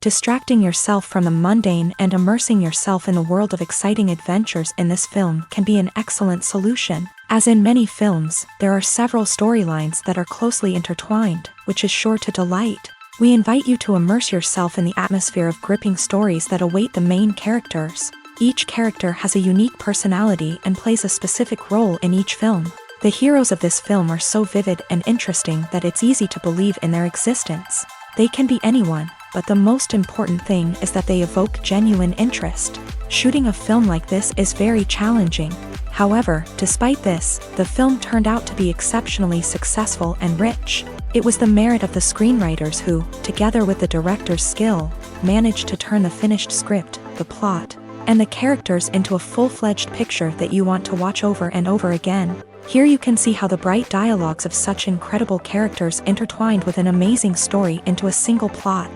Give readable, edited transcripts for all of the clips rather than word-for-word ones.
Distracting yourself from the mundane and immersing yourself in the world of exciting adventures in this film can be an excellent solution. As in many films, there are several storylines that are closely intertwined, which is sure to delight. We invite you to immerse yourself in the atmosphere of gripping stories that await the main characters. Each character has a unique personality and plays a specific role in each film. The heroes of this film are so vivid and interesting that it's easy to believe in their existence. They can be anyone, but the most important thing is that they evoke genuine interest. Shooting a film like this is very challenging. However, despite this, the film turned out to be exceptionally successful and rich. It was the merit of the screenwriters who, together with the director's skill, managed to turn the finished script, the plot, and the characters into a full-fledged picture that you want to watch over and over again. Here you can see how the bright dialogues of such incredible characters intertwined with an amazing story into a single plot.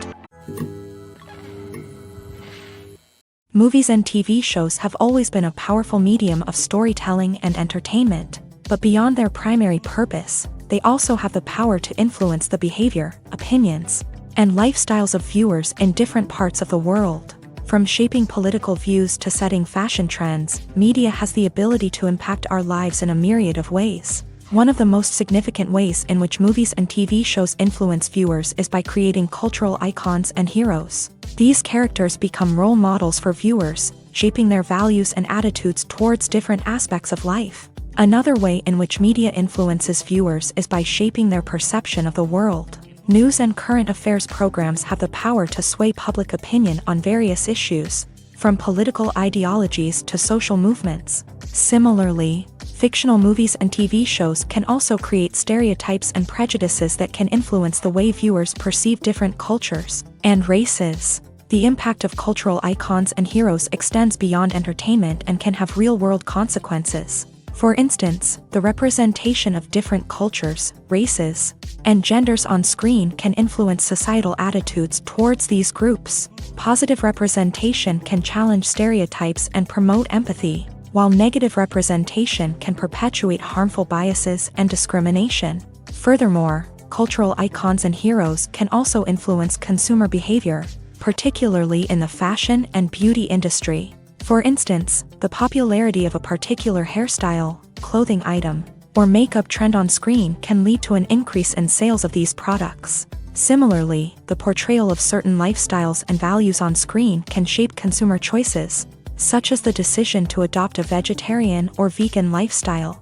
Movies and TV shows have always been a powerful medium of storytelling and entertainment, but beyond their primary purpose, they also have the power to influence the behavior, opinions, and lifestyles of viewers in different parts of the world. From shaping political views to setting fashion trends, media has the ability to impact our lives in a myriad of ways. One of the most significant ways in which movies and TV shows influence viewers is by creating cultural icons and heroes. These characters become role models for viewers, shaping their values and attitudes towards different aspects of life. Another way in which media influences viewers is by shaping their perception of the world. News and current affairs programs have the power to sway public opinion on various issues, from political ideologies to social movements. Similarly, fictional movies and TV shows can also create stereotypes and prejudices that can influence the way viewers perceive different cultures and races. The impact of cultural icons and heroes extends beyond entertainment and can have real-world consequences. For instance, the representation of different cultures, races, and genders on screen can influence societal attitudes towards these groups. Positive representation can challenge stereotypes and promote empathy, while negative representation can perpetuate harmful biases and discrimination. Furthermore, cultural icons and heroes can also influence consumer behavior, particularly in the fashion and beauty industry. For instance, the popularity of a particular hairstyle, clothing item, or makeup trend on screen can lead to an increase in sales of these products. Similarly, the portrayal of certain lifestyles and values on screen can shape consumer choices, such as the decision to adopt a vegetarian or vegan lifestyle.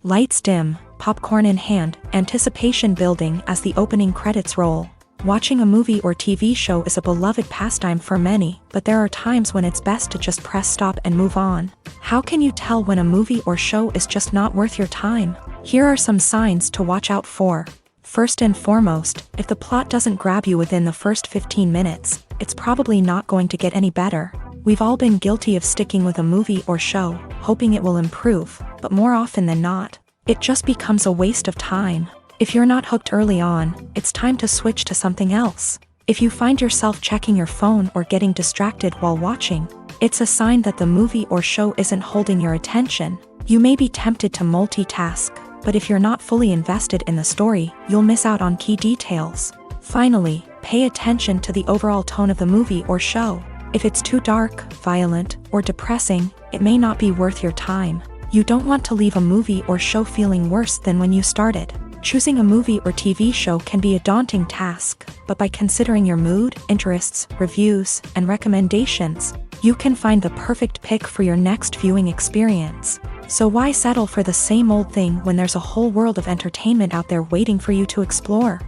Lights dim, popcorn in hand, anticipation building as the opening credits roll. Watching a movie or TV show is a beloved pastime for many, but there are times when it's best to just press stop and move on. How can you tell when a movie or show is just not worth your time? Here are some signs to watch out for. First and foremost, if the plot doesn't grab you within the first 15 minutes, it's probably not going to get any better. We've all been guilty of sticking with a movie or show, hoping it will improve, but more often than not, it just becomes a waste of time. If you're not hooked early on, it's time to switch to something else. If you find yourself checking your phone or getting distracted while watching, it's a sign that the movie or show isn't holding your attention. You may be tempted to multitask, but if you're not fully invested in the story, you'll miss out on key details. Finally, pay attention to the overall tone of the movie or show. If it's too dark, violent, or depressing, it may not be worth your time. You don't want to leave a movie or show feeling worse than when you started. Choosing a movie or TV show can be a daunting task, but by considering your mood, interests, reviews, and recommendations, you can find the perfect pick for your next viewing experience. So why settle for the same old thing when there's a whole world of entertainment out there waiting for you to explore?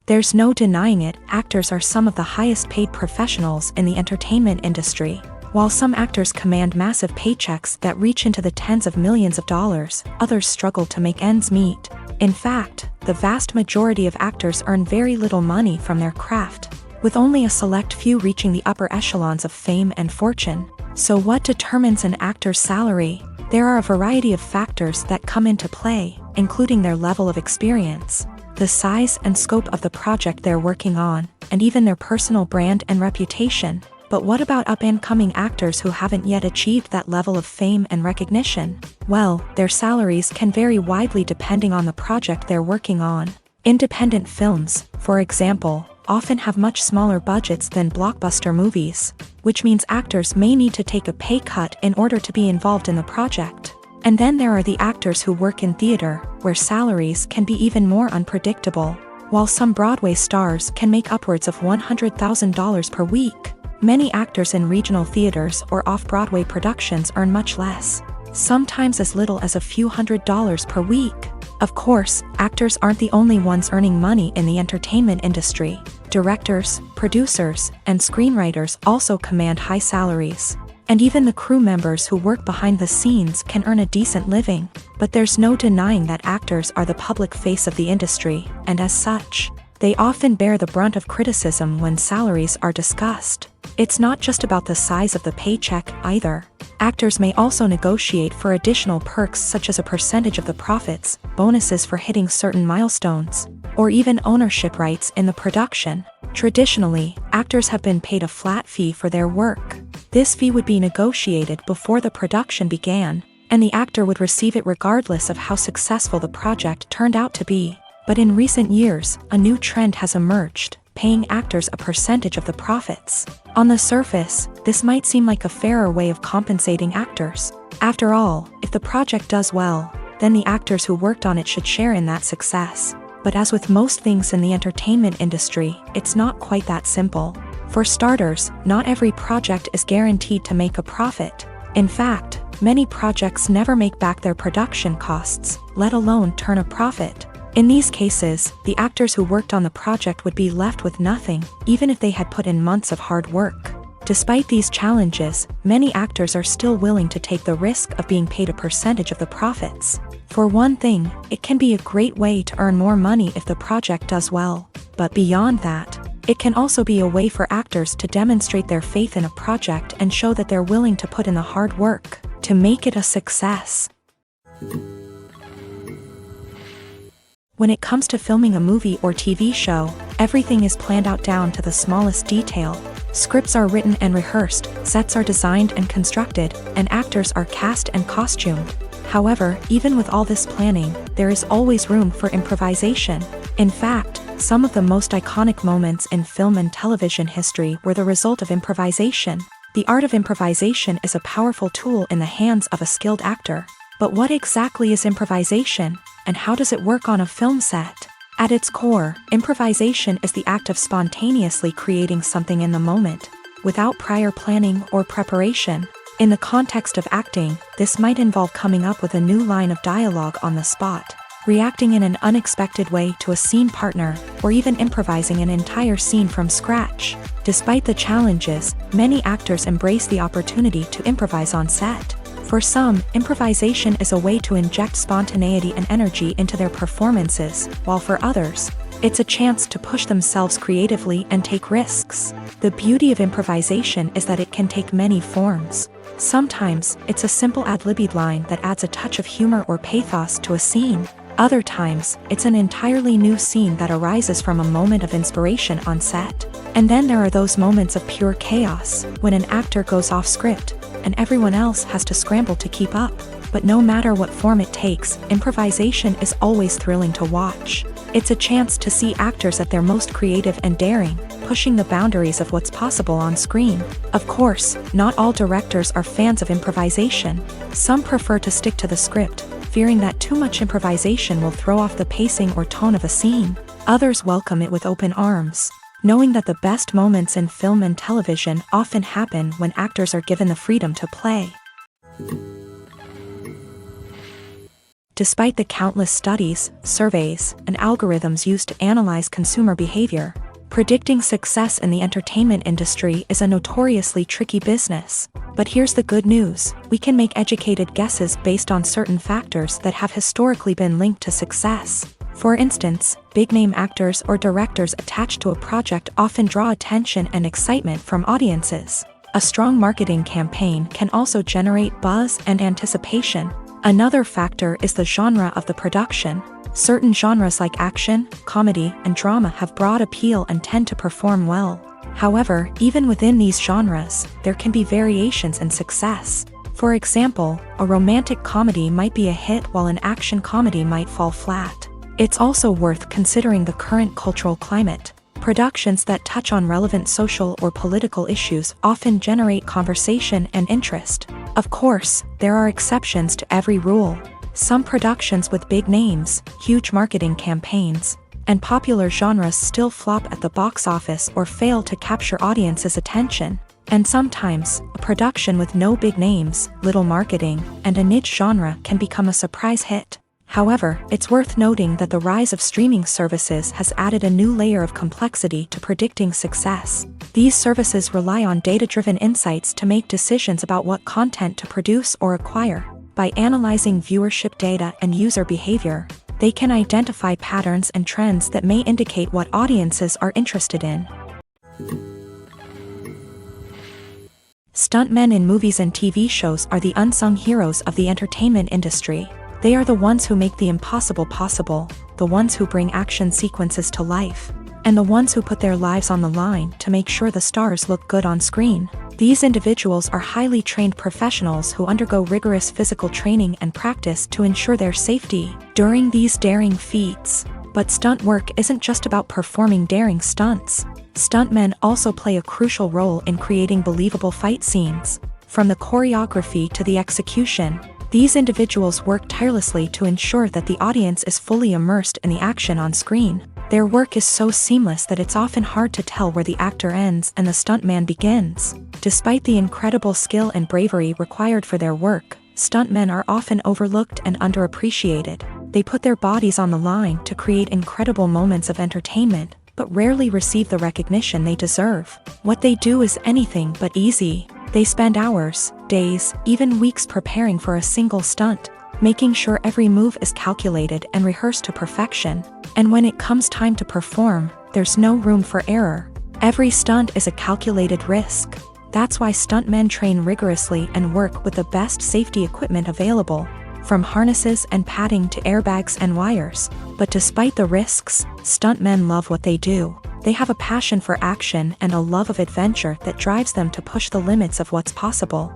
There's no denying it, actors are some of the highest paid professionals in the entertainment industry. While some actors command massive paychecks that reach into the tens of millions of dollars, others struggle to make ends meet. In fact, the vast majority of actors earn very little money from their craft, with only a select few reaching the upper echelons of fame and fortune. So what determines an actor's salary? There are a variety of factors that come into play, including their level of experience, the size and scope of the project they're working on, and even their personal brand and reputation. But what about up-and-coming actors who haven't yet achieved that level of fame and recognition? Well, their salaries can vary widely depending on the project they're working on. Independent films, for example, often have much smaller budgets than blockbuster movies, which means actors may need to take a pay cut in order to be involved in the project. And then there are the actors who work in theater, where salaries can be even more unpredictable. While some Broadway stars can make upwards of $100,000 per week, many actors in regional theaters or off-Broadway productions earn much less, sometimes as little as a few $100s per week. Of course, actors aren't the only ones earning money in the entertainment industry. Directors, producers, and screenwriters also command high salaries. And even the crew members who work behind the scenes can earn a decent living. But there's no denying that actors are the public face of the industry, and as such, they often bear the brunt of criticism when salaries are discussed. It's not just about the size of the paycheck, either. Actors may also negotiate for additional perks such as a percentage of the profits, bonuses for hitting certain milestones, or even ownership rights in the production. Traditionally, actors have been paid a flat fee for their work. This fee would be negotiated before the production began, and the actor would receive it regardless of how successful the project turned out to be. But in recent years, a new trend has emerged, paying actors a percentage of the profits. On the surface, this might seem like a fairer way of compensating actors. After all, if the project does well, then the actors who worked on it should share in that success. But as with most things in the entertainment industry, it's not quite that simple. For starters, not every project is guaranteed to make a profit. In fact, many projects never make back their production costs, let alone turn a profit. In these cases, the actors who worked on the project would be left with nothing, even if they had put in months of hard work. Despite these challenges, many actors are still willing to take the risk of being paid a percentage of the profits. For one thing, it can be a great way to earn more money if the project does well. But beyond that, it can also be a way for actors to demonstrate their faith in a project and show that they're willing to put in the hard work to make it a success. When it comes to filming a movie or TV show, everything is planned out down to the smallest detail. Scripts are written and rehearsed, sets are designed and constructed, and actors are cast and costumed. However, even with all this planning, there is always room for improvisation. In fact, some of the most iconic moments in film and television history were the result of improvisation. The art of improvisation is a powerful tool in the hands of a skilled actor. But what exactly is improvisation, and how does it work on a film set? At its core, improvisation is the act of spontaneously creating something in the moment, without prior planning or preparation. In the context of acting, this might involve coming up with a new line of dialogue on the spot, reacting in an unexpected way to a scene partner, or even improvising an entire scene from scratch. Despite the challenges, many actors embrace the opportunity to improvise on set. For some, improvisation is a way to inject spontaneity and energy into their performances, while for others, it's a chance to push themselves creatively and take risks. The beauty of improvisation is that it can take many forms. Sometimes, it's a simple ad-libbed line that adds a touch of humor or pathos to a scene. Other times, it's an entirely new scene that arises from a moment of inspiration on set. And then there are those moments of pure chaos, when an actor goes off script, and everyone else has to scramble to keep up. But no matter what form it takes, improvisation is always thrilling to watch. It's a chance to see actors at their most creative and daring, pushing the boundaries of what's possible on screen. Of course, not all directors are fans of improvisation. Some prefer to stick to the script, fearing that too much improvisation will throw off the pacing or tone of a scene. Others welcome it with open arms, knowing that the best moments in film and television often happen when actors are given the freedom to play. Despite the countless studies, surveys, and algorithms used to analyze consumer behavior, predicting success in the entertainment industry is a notoriously tricky business. But here's the good news: we can make educated guesses based on certain factors that have historically been linked to success. For instance, big-name actors or directors attached to a project often draw attention and excitement from audiences. A strong marketing campaign can also generate buzz and anticipation. Another factor is the genre of the production. Certain genres like action, comedy, and drama have broad appeal and tend to perform well. However, even within these genres, there can be variations in success. For example, a romantic comedy might be a hit while an action comedy might fall flat. It's also worth considering the current cultural climate. Productions that touch on relevant social or political issues often generate conversation and interest. Of course, there are exceptions to every rule. Some productions with big names, huge marketing campaigns, and popular genres still flop at the box office or fail to capture audiences' attention. And sometimes, a production with no big names, little marketing, and a niche genre can become a surprise hit. However, it's worth noting that the rise of streaming services has added a new layer of complexity to predicting success. These services rely on data-driven insights to make decisions about what content to produce or acquire. By analyzing viewership data and user behavior, they can identify patterns and trends that may indicate what audiences are interested in. Stuntmen in movies and TV shows are the unsung heroes of the entertainment industry. They are the ones who make the impossible possible, the ones who bring action sequences to life, and the ones who put their lives on the line to make sure the stars look good on screen. These individuals are highly trained professionals who undergo rigorous physical training and practice to ensure their safety during these daring feats. But stunt work isn't just about performing daring stunts. Stuntmen also play a crucial role in creating believable fight scenes. From the choreography to the execution, these individuals work tirelessly to ensure that the audience is fully immersed in the action on screen. Their work is so seamless that it's often hard to tell where the actor ends and the stuntman begins. Despite the incredible skill and bravery required for their work, stuntmen are often overlooked and underappreciated. They put their bodies on the line to create incredible moments of entertainment, but rarely receive the recognition they deserve. What they do is anything but easy. They spend hours, days, even weeks preparing for a single stunt, making sure every move is calculated and rehearsed to perfection. And when it comes time to perform, there's no room for error. Every stunt is a calculated risk. That's why stuntmen train rigorously and work with the best safety equipment available, from harnesses and padding to airbags and wires. But despite the risks, stuntmen love what they do. They have a passion for action and a love of adventure that drives them to push the limits of what's possible.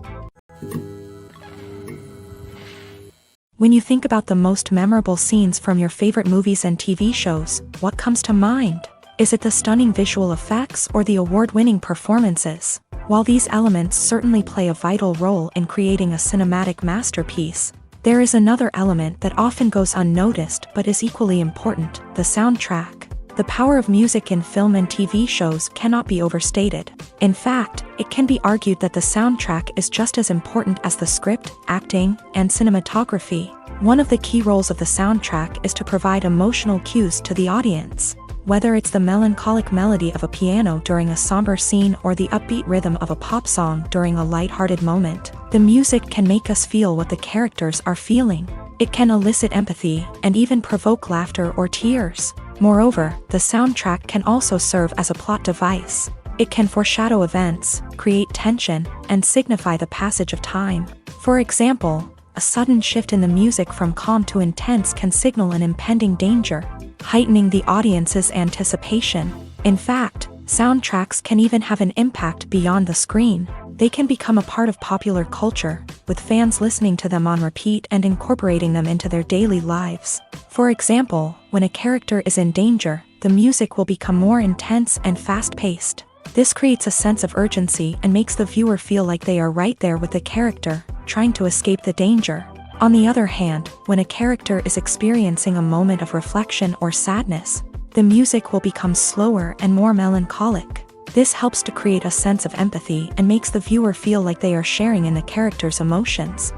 When you think about the most memorable scenes from your favorite movies and TV shows, what comes to mind? Is it the stunning visual effects or the award-winning performances? While these elements certainly play a vital role in creating a cinematic masterpiece, there is another element that often goes unnoticed but is equally important: the soundtrack. The power of music in film and TV shows cannot be overstated. In fact, it can be argued that the soundtrack is just as important as the script, acting, and cinematography. One of the key roles of the soundtrack is to provide emotional cues to the audience. Whether it's the melancholic melody of a piano during a somber scene or the upbeat rhythm of a pop song during a light-hearted moment, the music can make us feel what the characters are feeling. It can elicit empathy and even provoke laughter or tears. Moreover, the soundtrack can also serve as a plot device. It can foreshadow events, create tension, and signify the passage of time. For example, a sudden shift in the music from calm to intense can signal an impending danger, heightening the audience's anticipation. In fact, soundtracks can even have an impact beyond the screen. They can become a part of popular culture, with fans listening to them on repeat and incorporating them into their daily lives. For example, when a character is in danger, the music will become more intense and fast-paced. This creates a sense of urgency and makes the viewer feel like they are right there with the character, trying to escape the danger. On the other hand, when a character is experiencing a moment of reflection or sadness, the music will become slower and more melancholic. This helps to create a sense of empathy and makes the viewer feel like they are sharing in the character's emotions.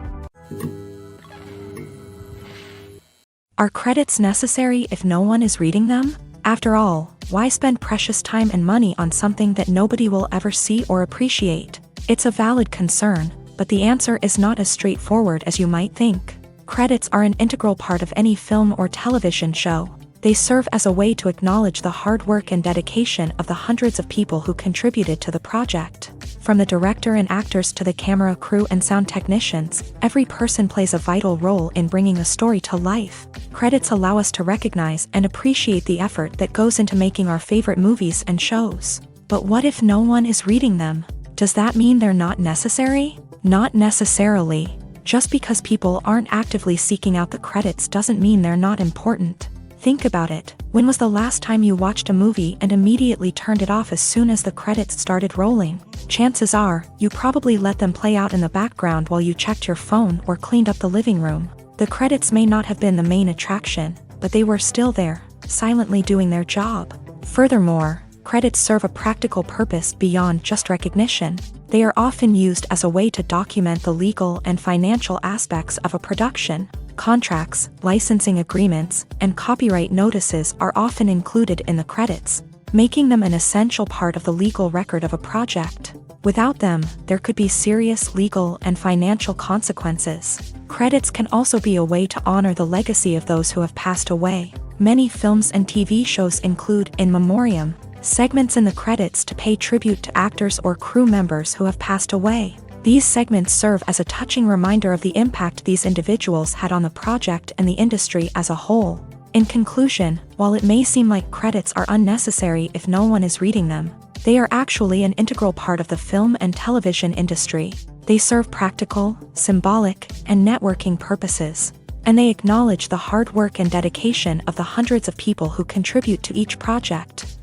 Are credits necessary if no one is reading them? After all, why spend precious time and money on something that nobody will ever see or appreciate? It's a valid concern, but the answer is not as straightforward as you might think. Credits are an integral part of any film or television show. They serve as a way to acknowledge the hard work and dedication of the hundreds of people who contributed to the project. From the director and actors to the camera crew and sound technicians, every person plays a vital role in bringing a story to life. Credits allow us to recognize and appreciate the effort that goes into making our favorite movies and shows. But what if no one is reading them? Does that mean they're not necessary? Not necessarily. Just because people aren't actively seeking out the credits doesn't mean they're not important. Think about it. When was the last time you watched a movie and immediately turned it off as soon as the credits started rolling? Chances are, you probably let them play out in the background while you checked your phone or cleaned up the living room. The credits may not have been the main attraction, but they were still there, silently doing their job. Furthermore, credits serve a practical purpose beyond just recognition. They are often used as a way to document the legal and financial aspects of a production. Contracts, licensing agreements, and copyright notices are often included in the credits, making them an essential part of the legal record of a project. Without them, there could be serious legal and financial consequences. Credits can also be a way to honor the legacy of those who have passed away. Many films and TV shows include in memoriam segments in the credits to pay tribute to actors or crew members who have passed away. These segments serve as a touching reminder of the impact these individuals had on the project and the industry as a whole. In conclusion, while it may seem like credits are unnecessary if no one is reading them, they are actually an integral part of the film and television industry. They serve practical, symbolic, and networking purposes, and they acknowledge the hard work and dedication of the hundreds of people who contribute to each project.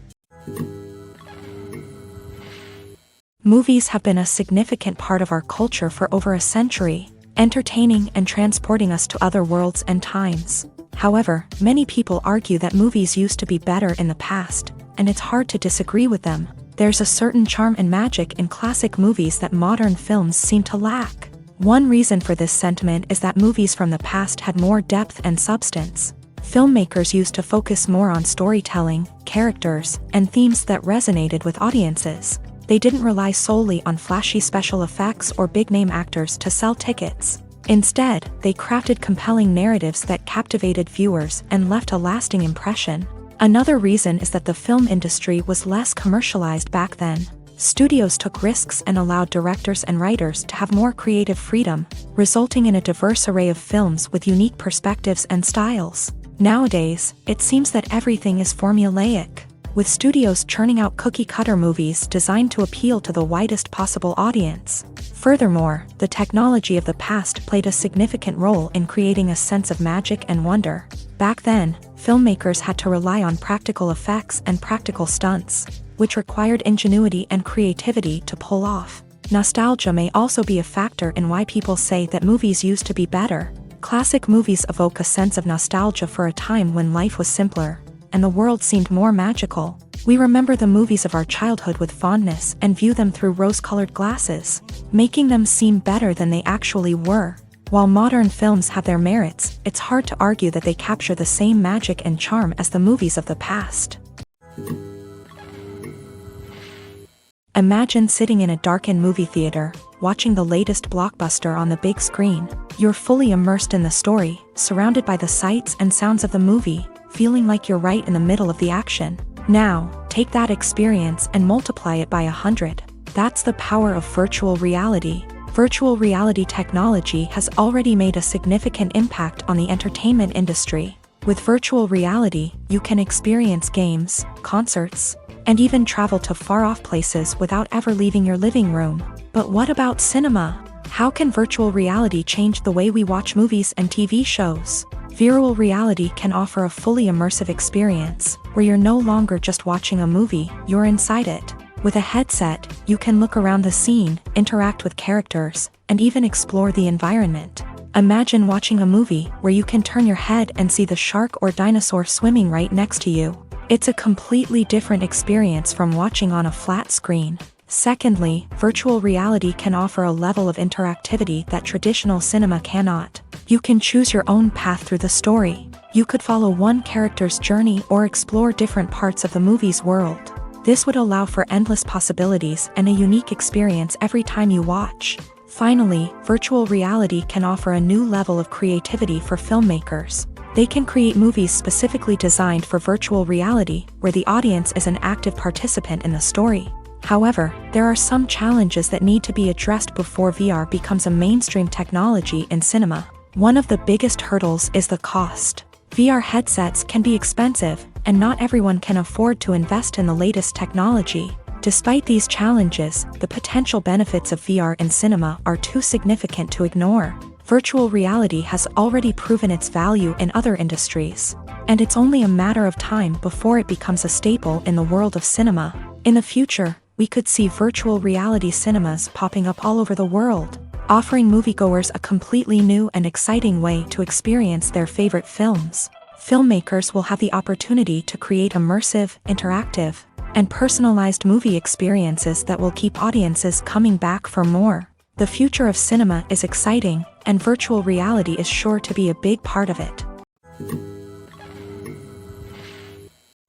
Movies have been a significant part of our culture for over a century, entertaining and transporting us to other worlds and times. However, many people argue that movies used to be better in the past, and it's hard to disagree with them. There's a certain charm and magic in classic movies that modern films seem to lack. One reason for this sentiment is that movies from the past had more depth and substance. Filmmakers used to focus more on storytelling, characters, and themes that resonated with audiences. They didn't rely solely on flashy special effects or big-name actors to sell tickets. Instead, they crafted compelling narratives that captivated viewers and left a lasting impression. Another reason is that the film industry was less commercialized back then. Studios took risks and allowed directors and writers to have more creative freedom, resulting in a diverse array of films with unique perspectives and styles. Nowadays, it seems that everything is formulaic, with studios churning out cookie-cutter movies designed to appeal to the widest possible audience. Furthermore, the technology of the past played a significant role in creating a sense of magic and wonder. Back then, filmmakers had to rely on practical effects and practical stunts, which required ingenuity and creativity to pull off. Nostalgia may also be a factor in why people say that movies used to be better. Classic movies evoke a sense of nostalgia for a time when life was simpler, and the world seemed more magical. We remember the movies of our childhood with fondness and view them through rose-colored glasses, making them seem better than they actually were. While modern films have their merits, it's hard to argue that they capture the same magic and charm as the movies of the past. Imagine sitting in a darkened movie theater, watching the latest blockbuster on the big screen. You're fully immersed in the story, surrounded by the sights and sounds of the movie, feeling like you're right in the middle of the action. Now, take that experience and multiply it by 100. That's the power of virtual reality. Virtual reality technology has already made a significant impact on the entertainment industry. With virtual reality, you can experience games, concerts, and even travel to far-off places without ever leaving your living room. But what about cinema? How can virtual reality change the way we watch movies and TV shows? Virtual reality can offer a fully immersive experience, where you're no longer just watching a movie, you're inside it. With a headset, you can look around the scene, interact with characters, and even explore the environment. Imagine watching a movie where you can turn your head and see the shark or dinosaur swimming right next to you. It's a completely different experience from watching on a flat screen. Secondly, virtual reality can offer a level of interactivity that traditional cinema cannot. You can choose your own path through the story. You could follow one character's journey or explore different parts of the movie's world. This would allow for endless possibilities and a unique experience every time you watch. Finally, virtual reality can offer a new level of creativity for filmmakers. They can create movies specifically designed for virtual reality, where the audience is an active participant in the story. However, there are some challenges that need to be addressed before VR becomes a mainstream technology in cinema. One of the biggest hurdles is the cost. VR headsets can be expensive, and not everyone can afford to invest in the latest technology. Despite these challenges, the potential benefits of VR in cinema are too significant to ignore. Virtual reality has already proven its value in other industries, and it's only a matter of time before it becomes a staple in the world of cinema. In the future, we could see virtual reality cinemas popping up all over the world, offering moviegoers a completely new and exciting way to experience their favorite films. Filmmakers will have the opportunity to create immersive, interactive, and personalized movie experiences that will keep audiences coming back for more. The future of cinema is exciting, and virtual reality is sure to be a big part of it.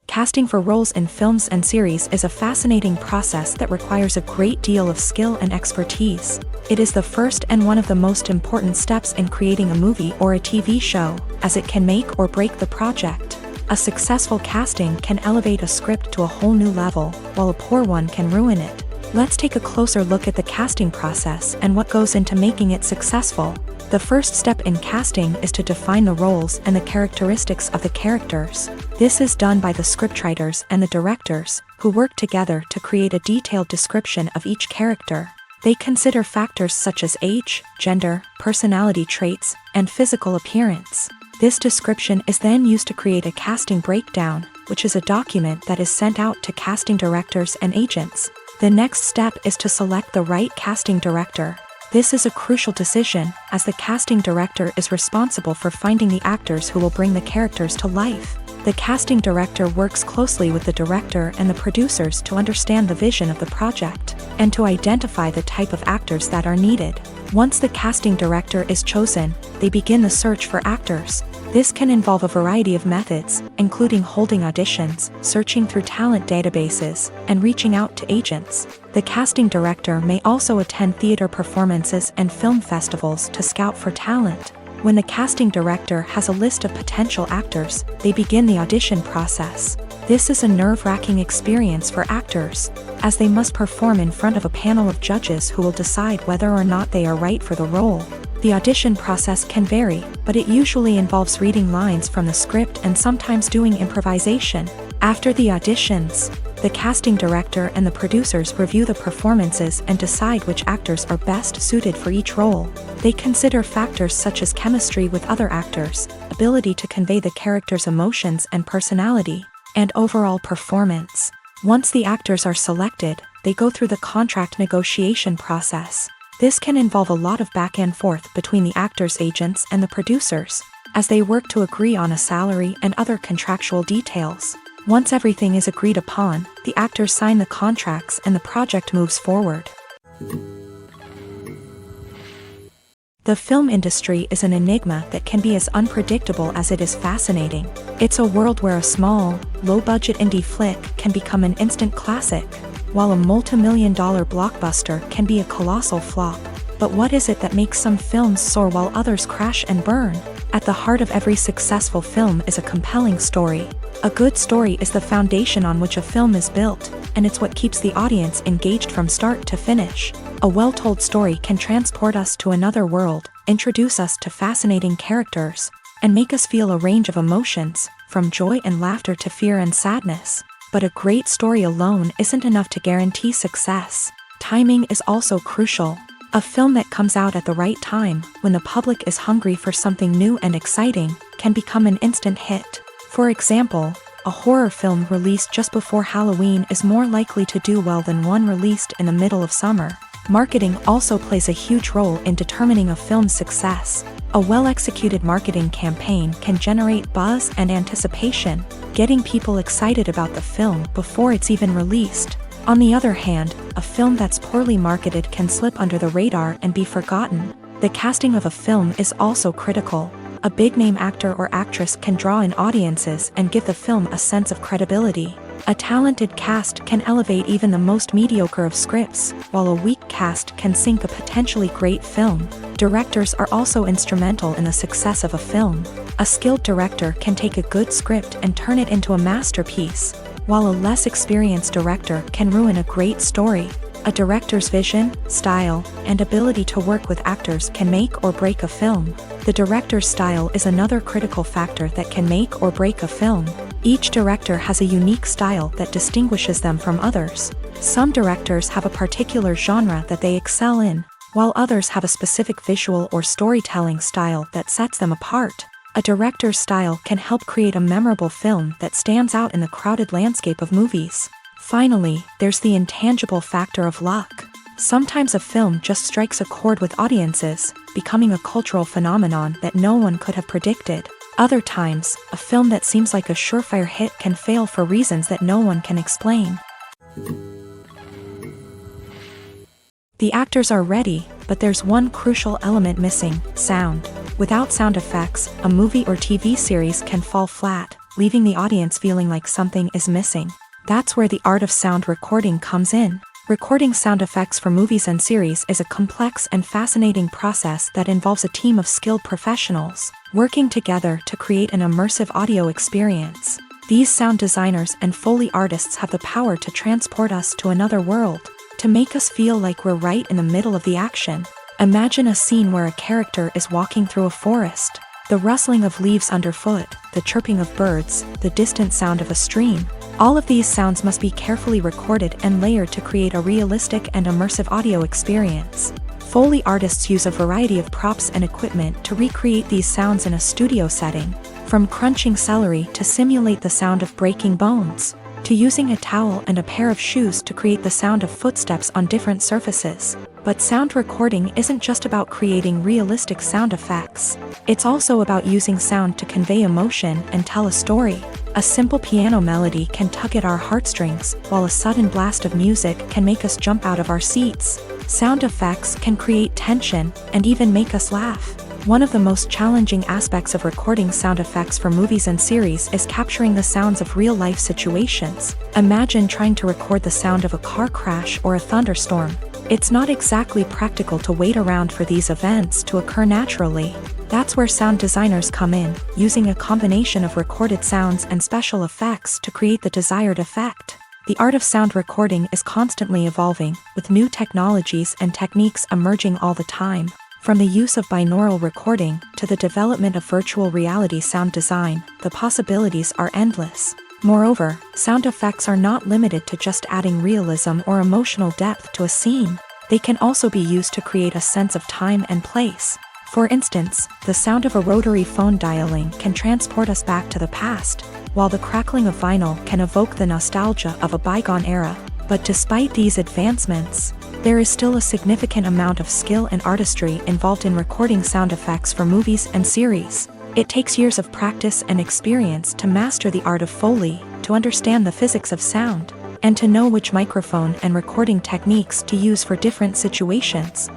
Casting for roles in films and series is a fascinating process that requires a great deal of skill and expertise. It is the first and one of the most important steps in creating a movie or a TV show, as it can make or break the project. A successful casting can elevate a script to a whole new level, while a poor one can ruin it. Let's take a closer look at the casting process and what goes into making it successful. The first step in casting is to define the roles and the characteristics of the characters. This is done by the scriptwriters and the directors, who work together to create a detailed description of each character. They consider factors such as age, gender, personality traits, and physical appearance. This description is then used to create a casting breakdown, which is a document that is sent out to casting directors and agents. The next step is to select the right casting director. This is a crucial decision, as the casting director is responsible for finding the actors who will bring the characters to life. The casting director works closely with the director and the producers to understand the vision of the project, and to identify the type of actors that are needed. Once the casting director is chosen, they begin the search for actors. This can involve a variety of methods, including holding auditions, searching through talent databases, and reaching out to agents. The casting director may also attend theater performances and film festivals to scout for talent. When the casting director has a list of potential actors, they begin the audition process. This is a nerve-wracking experience for actors, as they must perform in front of a panel of judges who will decide whether or not they are right for the role. The audition process can vary, but it usually involves reading lines from the script and sometimes doing improvisation. After the auditions, the casting director and the producers review the performances and decide which actors are best suited for each role. They consider factors such as chemistry with other actors, ability to convey the character's emotions and personality, and overall performance. Once the actors are selected, they go through the contract negotiation process. This can involve a lot of back and forth between the actors' agents and the producers, as they work to agree on a salary and other contractual details. Once everything is agreed upon, the actors sign the contracts and the project moves forward. The film industry is an enigma that can be as unpredictable as it is fascinating. It's a world where a small, low-budget indie flick can become an instant classic, while a multi-million-dollar blockbuster can be a colossal flop. But what is it that makes some films soar while others crash and burn? At the heart of every successful film is a compelling story. A good story is the foundation on which a film is built, and it's what keeps the audience engaged from start to finish. A well-told story can transport us to another world, introduce us to fascinating characters, and make us feel a range of emotions, from joy and laughter to fear and sadness. But a great story alone isn't enough to guarantee success. Timing is also crucial. A film that comes out at the right time, when the public is hungry for something new and exciting, can become an instant hit. For example, a horror film released just before Halloween is more likely to do well than one released in the middle of summer. Marketing also plays a huge role in determining a film's success. A well-executed marketing campaign can generate buzz and anticipation, getting people excited about the film before it's even released. On the other hand, a film that's poorly marketed can slip under the radar and be forgotten. The casting of a film is also critical. A big-name actor or actress can draw in audiences and give the film a sense of credibility. A talented cast can elevate even the most mediocre of scripts, while a weak cast can sink a potentially great film. Directors are also instrumental in the success of a film. A skilled director can take a good script and turn it into a masterpiece, while a less experienced director can ruin a great story. A director's vision, style, and ability to work with actors can make or break a film. The director's style is another critical factor that can make or break a film. Each director has a unique style that distinguishes them from others. Some directors have a particular genre that they excel in, while others have a specific visual or storytelling style that sets them apart. A director's style can help create a memorable film that stands out in the crowded landscape of movies. Finally, there's the intangible factor of luck. Sometimes a film just strikes a chord with audiences, becoming a cultural phenomenon that no one could have predicted. Other times, a film that seems like a surefire hit can fail for reasons that no one can explain. The actors are ready, but there's one crucial element missing: sound. Without sound effects, a movie or TV series can fall flat, leaving the audience feeling like something is missing. That's where the art of sound recording comes in. Recording sound effects for movies and series is a complex and fascinating process that involves a team of skilled professionals working together to create an immersive audio experience. These sound designers and Foley artists have the power to transport us to another world, to make us feel like we're right in the middle of the action. Imagine a scene where a character is walking through a forest. The rustling of leaves underfoot, the chirping of birds, the distant sound of a stream. All of these sounds must be carefully recorded and layered to create a realistic and immersive audio experience. Foley artists use a variety of props and equipment to recreate these sounds in a studio setting, from crunching celery to simulate the sound of breaking bones, to using a towel and a pair of shoes to create the sound of footsteps on different surfaces. But sound recording isn't just about creating realistic sound effects. It's also about using sound to convey emotion and tell a story. A simple piano melody can tug at our heartstrings, while a sudden blast of music can make us jump out of our seats. Sound effects can create tension and even make us laugh. One of the most challenging aspects of recording sound effects for movies and series is capturing the sounds of real-life situations. Imagine trying to record the sound of a car crash or a thunderstorm. It's not exactly practical to wait around for these events to occur naturally. That's where sound designers come in, using a combination of recorded sounds and special effects to create the desired effect. The art of sound recording is constantly evolving, with new technologies and techniques emerging all the time. From the use of binaural recording to the development of virtual reality sound design, the possibilities are endless. Moreover, sound effects are not limited to just adding realism or emotional depth to a scene. They can also be used to create a sense of time and place. For instance, the sound of a rotary phone dialing can transport us back to the past, while the crackling of vinyl can evoke the nostalgia of a bygone era. But despite these advancements, there is still a significant amount of skill and artistry involved in recording sound effects for movies and series. It takes years of practice and experience to master the art of Foley, to understand the physics of sound, and to know which microphone and recording techniques to use for different situations.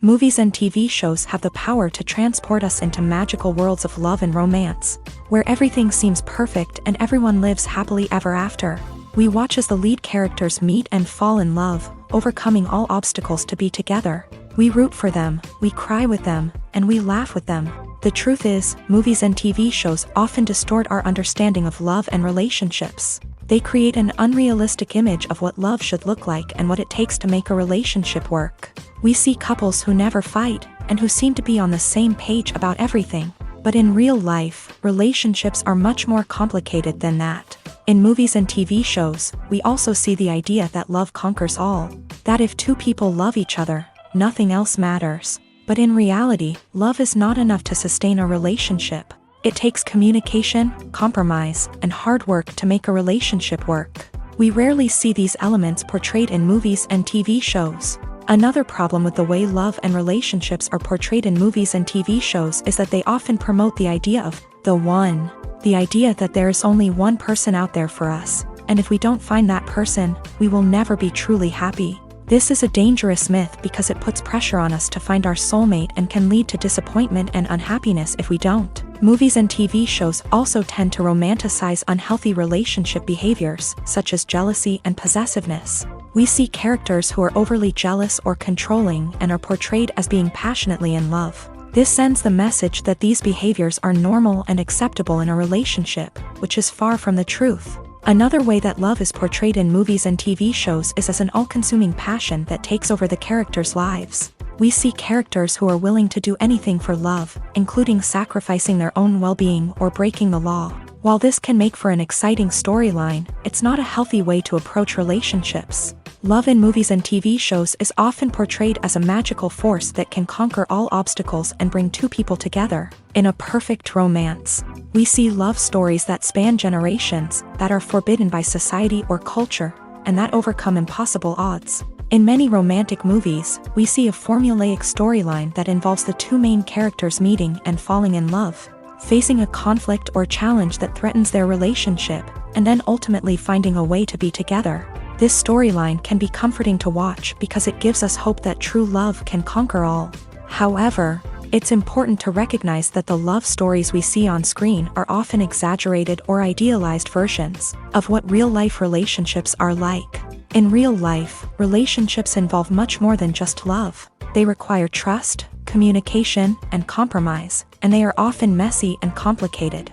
Movies and TV shows have the power to transport us into magical worlds of love and romance, where everything seems perfect and everyone lives happily ever after. We watch as the lead characters meet and fall in love, overcoming all obstacles to be together. We root for them, we cry with them, and we laugh with them. The truth is, movies and TV shows often distort our understanding of love and relationships. They create an unrealistic image of what love should look like and what it takes to make a relationship work. We see couples who never fight, and who seem to be on the same page about everything. But in real life, relationships are much more complicated than that. In movies and TV shows, we also see the idea that love conquers all. That if two people love each other, nothing else matters. But in reality, love is not enough to sustain a relationship. It takes communication, compromise, and hard work to make a relationship work. We rarely see these elements portrayed in movies and TV shows. Another problem with the way love and relationships are portrayed in movies and TV shows is that they often promote the idea of the one. The idea that there is only one person out there for us, and if we don't find that person, we will never be truly happy. This is a dangerous myth because it puts pressure on us to find our soulmate and can lead to disappointment and unhappiness if we don't. Movies and TV shows also tend to romanticize unhealthy relationship behaviors, such as jealousy and possessiveness. We see characters who are overly jealous or controlling and are portrayed as being passionately in love. This sends the message that these behaviors are normal and acceptable in a relationship, which is far from the truth. Another way that love is portrayed in movies and TV shows is as an all-consuming passion that takes over the characters' lives. We see characters who are willing to do anything for love, including sacrificing their own well-being or breaking the law. While this can make for an exciting storyline, it's not a healthy way to approach relationships. Love in movies and TV shows is often portrayed as a magical force that can conquer all obstacles and bring two people together. In a perfect romance, we see love stories that span generations, that are forbidden by society or culture, and that overcome impossible odds. In many romantic movies, we see a formulaic storyline that involves the two main characters meeting and falling in love, facing a conflict or challenge that threatens their relationship, and then ultimately finding a way to be together. This storyline can be comforting to watch because it gives us hope that true love can conquer all. However, it's important to recognize that the love stories we see on screen are often exaggerated or idealized versions of what real-life relationships are like. In real life, relationships involve much more than just love. They require trust, communication, and compromise, and they are often messy and complicated.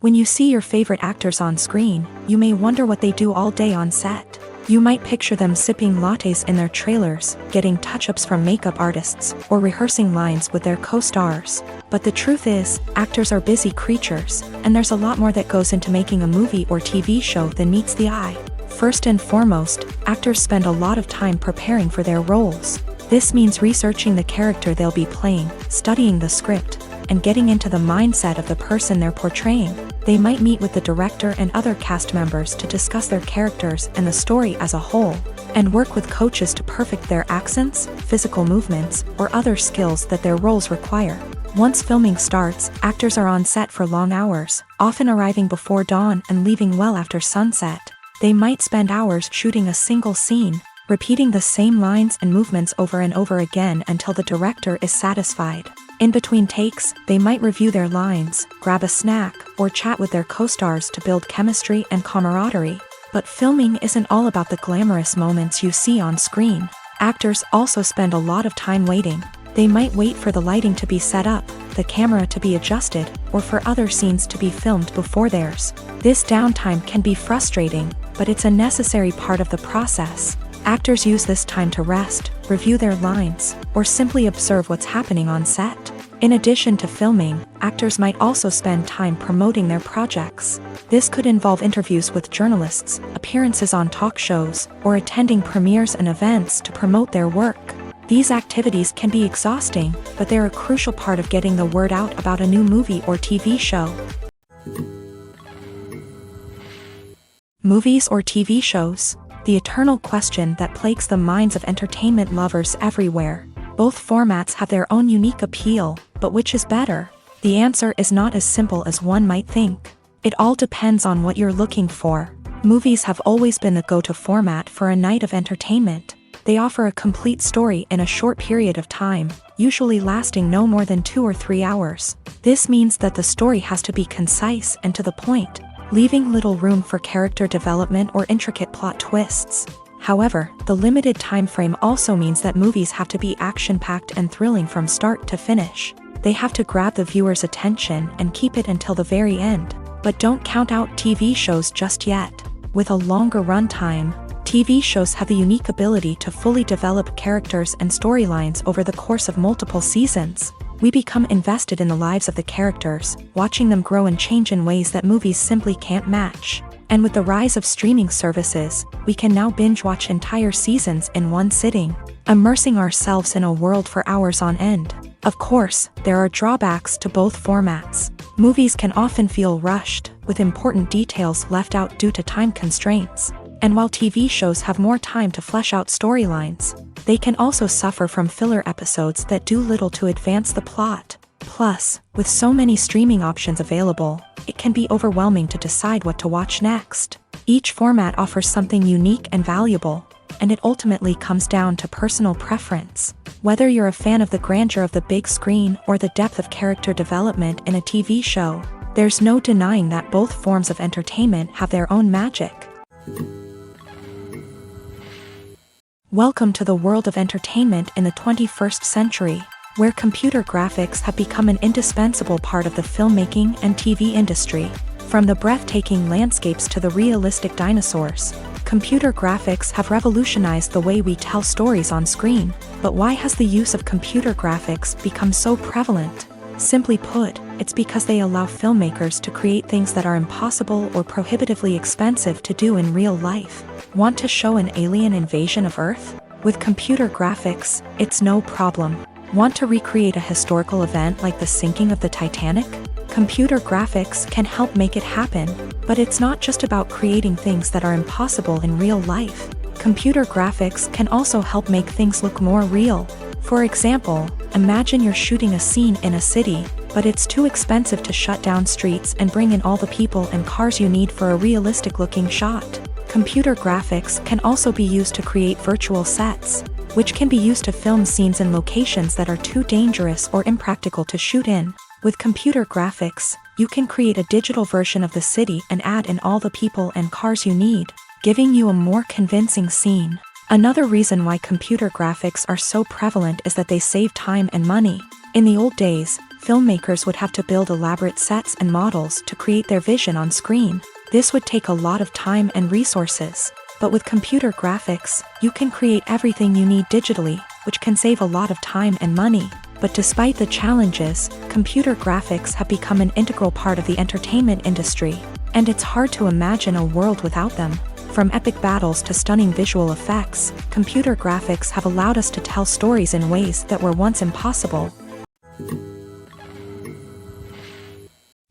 When you see your favorite actors on screen, you may wonder what they do all day on set. You might picture them sipping lattes in their trailers, getting touch-ups from makeup artists, or rehearsing lines with their co-stars. But the truth is, actors are busy creatures, and there's a lot more that goes into making a movie or TV show than meets the eye. First and foremost, actors spend a lot of time preparing for their roles. This means researching the character they'll be playing, studying the script, and getting into the mindset of the person they're portraying. They might meet with the director and other cast members to discuss their characters and the story as a whole, and work with coaches to perfect their accents, physical movements, or other skills that their roles require. Once filming starts, actors are on set for long hours, often arriving before dawn and leaving well after sunset. They might spend hours shooting a single scene, repeating the same lines and movements over and over again until the director is satisfied. In between takes, they might review their lines, grab a snack, or chat with their co-stars to build chemistry and camaraderie. But filming isn't all about the glamorous moments you see on screen. Actors also spend a lot of time waiting. They might wait for the lighting to be set up, the camera to be adjusted, or for other scenes to be filmed before theirs. This downtime can be frustrating, but it's a necessary part of the process. Actors use this time to rest, review their lines, or simply observe what's happening on set. In addition to filming, actors might also spend time promoting their projects. This could involve interviews with journalists, appearances on talk shows, or attending premieres and events to promote their work. These activities can be exhausting, but they're a crucial part of getting the word out about a new movie or TV show. Movies or TV shows? The eternal question that plagues the minds of entertainment lovers everywhere. Both formats have their own unique appeal, but which is better? The answer is not as simple as one might think. It all depends on what you're looking for. Movies have always been the go-to format for a night of entertainment. They offer a complete story in a short period of time, usually lasting no more than 2 or 3 hours. This means that the story has to be concise and to the point, leaving little room for character development or intricate plot twists. However, the limited time frame also means that movies have to be action-packed and thrilling from start to finish. They have to grab the viewer's attention and keep it until the very end. But don't count out TV shows just yet. With a longer runtime, TV shows have the unique ability to fully develop characters and storylines over the course of multiple seasons. We become invested in the lives of the characters, watching them grow and change in ways that movies simply can't match. And with the rise of streaming services, we can now binge-watch entire seasons in one sitting, immersing ourselves in a world for hours on end. Of course, there are drawbacks to both formats. Movies can often feel rushed, with important details left out due to time constraints. And while TV shows have more time to flesh out storylines, they can also suffer from filler episodes that do little to advance the plot. Plus, with so many streaming options available, it can be overwhelming to decide what to watch next. Each format offers something unique and valuable, and it ultimately comes down to personal preference. Whether you're a fan of the grandeur of the big screen or the depth of character development in a TV show, there's no denying that both forms of entertainment have their own magic. Welcome to the world of entertainment in the 21st century, where computer graphics have become an indispensable part of the filmmaking and TV industry. From the breathtaking landscapes to the realistic dinosaurs, computer graphics have revolutionized the way we tell stories on screen. But why has the use of computer graphics become so prevalent? Simply put, it's because they allow filmmakers to create things that are impossible or prohibitively expensive to do in real life. Want to show an alien invasion of Earth? With computer graphics, it's no problem. Want to recreate a historical event like the sinking of the Titanic? Computer graphics can help make it happen, but it's not just about creating things that are impossible in real life. Computer graphics can also help make things look more real. For example, imagine you're shooting a scene in a city, but it's too expensive to shut down streets and bring in all the people and cars you need for a realistic-looking shot. Computer graphics can also be used to create virtual sets, which can be used to film scenes in locations that are too dangerous or impractical to shoot in. With computer graphics, you can create a digital version of the city and add in all the people and cars you need, giving you a more convincing scene. Another reason why computer graphics are so prevalent is that they save time and money. In the old days, filmmakers would have to build elaborate sets and models to create their vision on screen. This would take a lot of time and resources. But with computer graphics, you can create everything you need digitally, which can save a lot of time and money. But despite the challenges, computer graphics have become an integral part of the entertainment industry, and it's hard to imagine a world without them. From epic battles to stunning visual effects, computer graphics have allowed us to tell stories in ways that were once impossible.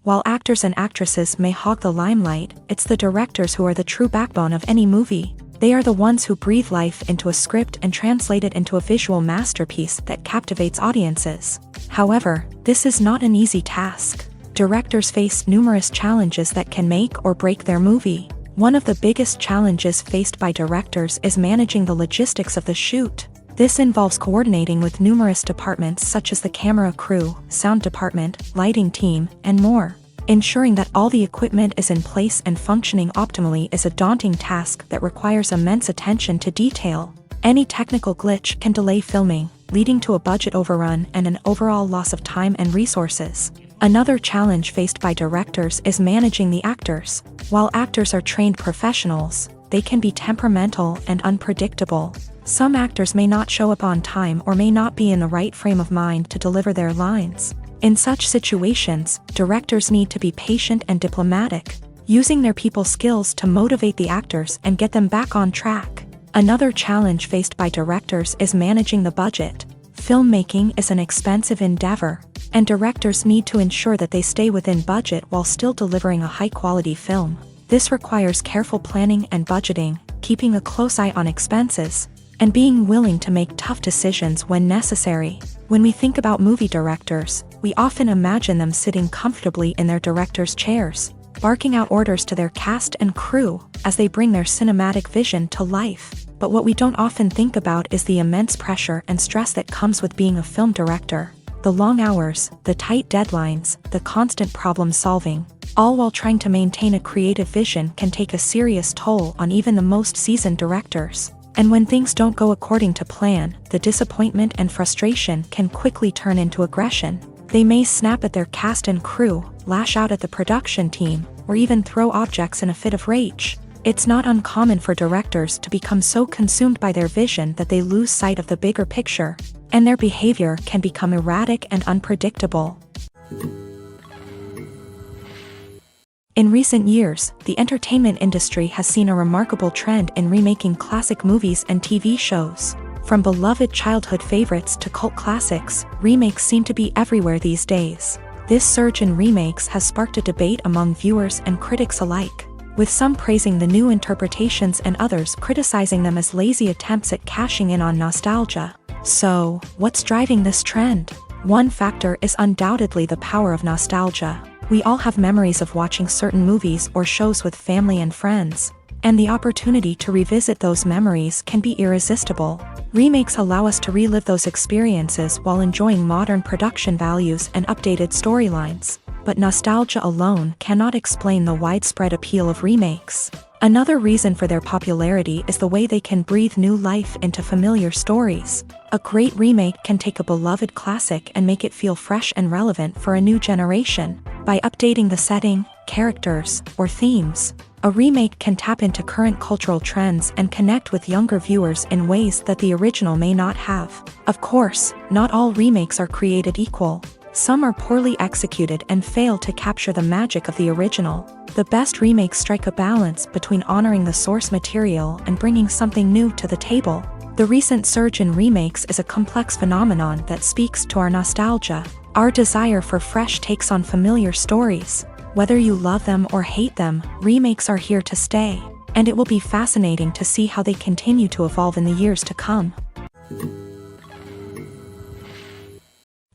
While actors and actresses may hog the limelight, it's the directors who are the true backbone of any movie. They are the ones who breathe life into a script and translate it into a visual masterpiece that captivates audiences. However, this is not an easy task. Directors face numerous challenges that can make or break their movie. One of the biggest challenges faced by directors is managing the logistics of the shoot. This involves coordinating with numerous departments such as the camera crew, sound department, lighting team, and more. Ensuring that all the equipment is in place and functioning optimally is a daunting task that requires immense attention to detail. Any technical glitch can delay filming, leading to a budget overrun and an overall loss of time and resources. Another challenge faced by directors is managing the actors. While actors are trained professionals, they can be temperamental and unpredictable. Some actors may not show up on time or may not be in the right frame of mind to deliver their lines. In such situations, directors need to be patient and diplomatic, using their people skills to motivate the actors and get them back on track. Another challenge faced by directors is managing the budget. Filmmaking is an expensive endeavor, and directors need to ensure that they stay within budget while still delivering a high-quality film. This requires careful planning and budgeting, keeping a close eye on expenses, and being willing to make tough decisions when necessary. When we think about movie directors, we often imagine them sitting comfortably in their director's chairs, barking out orders to their cast and crew as they bring their cinematic vision to life. But what we don't often think about is the immense pressure and stress that comes with being a film director. The long hours, the tight deadlines, the constant problem solving, all while trying to maintain a creative vision can take a serious toll on even the most seasoned directors. And when things don't go according to plan, the disappointment and frustration can quickly turn into aggression. They may snap at their cast and crew, lash out at the production team, or even throw objects in a fit of rage. It's not uncommon for directors to become so consumed by their vision that they lose sight of the bigger picture, and their behavior can become erratic and unpredictable. In recent years, the entertainment industry has seen a remarkable trend in remaking classic movies and TV shows. From beloved childhood favorites to cult classics, remakes seem to be everywhere these days. This surge in remakes has sparked a debate among viewers and critics alike. with some praising the new interpretations and others criticizing them as lazy attempts at cashing in on nostalgia. So, what's driving this trend? One factor is undoubtedly the power of nostalgia. We all have memories of watching certain movies or shows with family and friends, and the opportunity to revisit those memories can be irresistible. Remakes allow us to relive those experiences while enjoying modern production values and updated storylines. But nostalgia alone cannot explain the widespread appeal of remakes. Another reason for their popularity is the way they can breathe new life into familiar stories. A great remake can take a beloved classic and make it feel fresh and relevant for a new generation. By updating the setting, characters, or themes, a remake can tap into current cultural trends and connect with younger viewers in ways that the original may not have. Of course, not all remakes are created equal. Some are poorly executed and fail to capture the magic of the original. The best remakes strike a balance between honoring the source material and bringing something new to the table. The recent surge in remakes is a complex phenomenon that speaks to our nostalgia, our desire for fresh takes on familiar stories. Whether you love them or hate them, remakes are here to stay, and it will be fascinating to see how they continue to evolve in the years to come.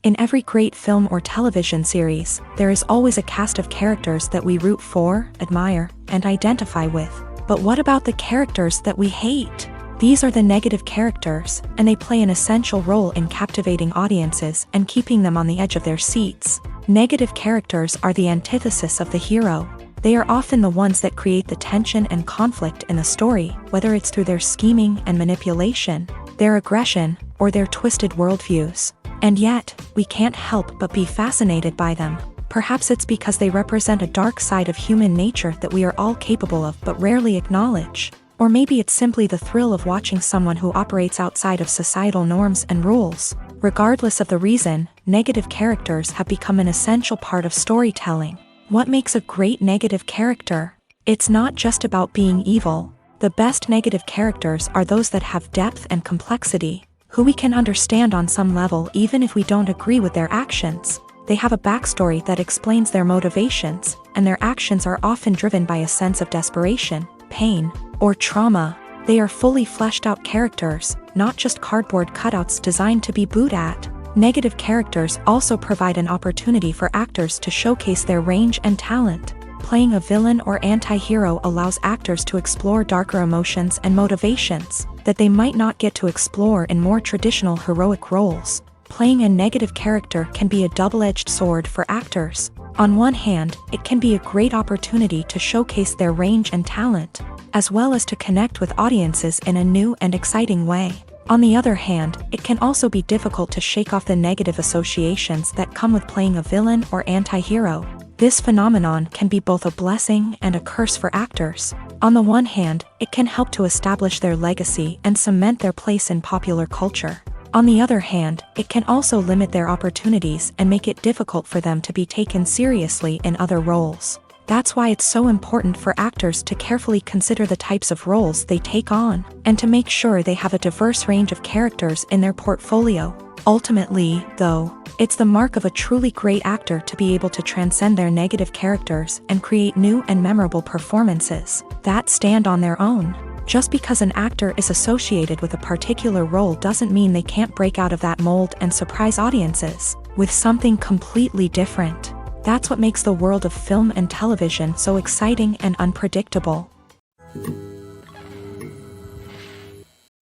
In every great film or television series, there is always a cast of characters that we root for, admire, and identify with. But what about the characters that we hate? These are the negative characters, and they play an essential role in captivating audiences and keeping them on the edge of their seats. Negative characters are the antithesis of the hero. They are often the ones that create the tension and conflict in the story, whether it's through their scheming and manipulation, their aggression, or their twisted worldviews. And yet, we can't help but be fascinated by them. Perhaps it's because they represent a dark side of human nature that we are all capable of but rarely acknowledge. Or maybe it's simply the thrill of watching someone who operates outside of societal norms and rules. Regardless of the reason, negative characters have become an essential part of storytelling. What makes a great negative character? It's not just about being evil. The best negative characters are those that have depth and complexity, who we can understand on some level even if we don't agree with their actions. They have a backstory that explains their motivations, and their actions are often driven by a sense of desperation, pain, or trauma. They are fully fleshed out characters, not just cardboard cutouts designed to be booed at. Negative characters also provide an opportunity for actors to showcase their range and talent. Playing a villain or anti-hero allows actors to explore darker emotions and motivations that they might not get to explore in more traditional heroic roles. Playing a negative character can be a double-edged sword for actors. On one hand, it can be a great opportunity to showcase their range and talent, as well as to connect with audiences in a new and exciting way. On the other hand, it can also be difficult to shake off the negative associations that come with playing a villain or anti-hero. This phenomenon can be both a blessing and a curse for actors. On the one hand, it can help to establish their legacy and cement their place in popular culture. On the other hand, it can also limit their opportunities and make it difficult for them to be taken seriously in other roles. That's why it's so important for actors to carefully consider the types of roles they take on, and to make sure they have a diverse range of characters in their portfolio. Ultimately, though, it's the mark of a truly great actor to be able to transcend their negative characters and create new and memorable performances that stand on their own. Just because an actor is associated with a particular role doesn't mean they can't break out of that mold and surprise audiences with something completely different. That's what makes the world of film and television so exciting and unpredictable.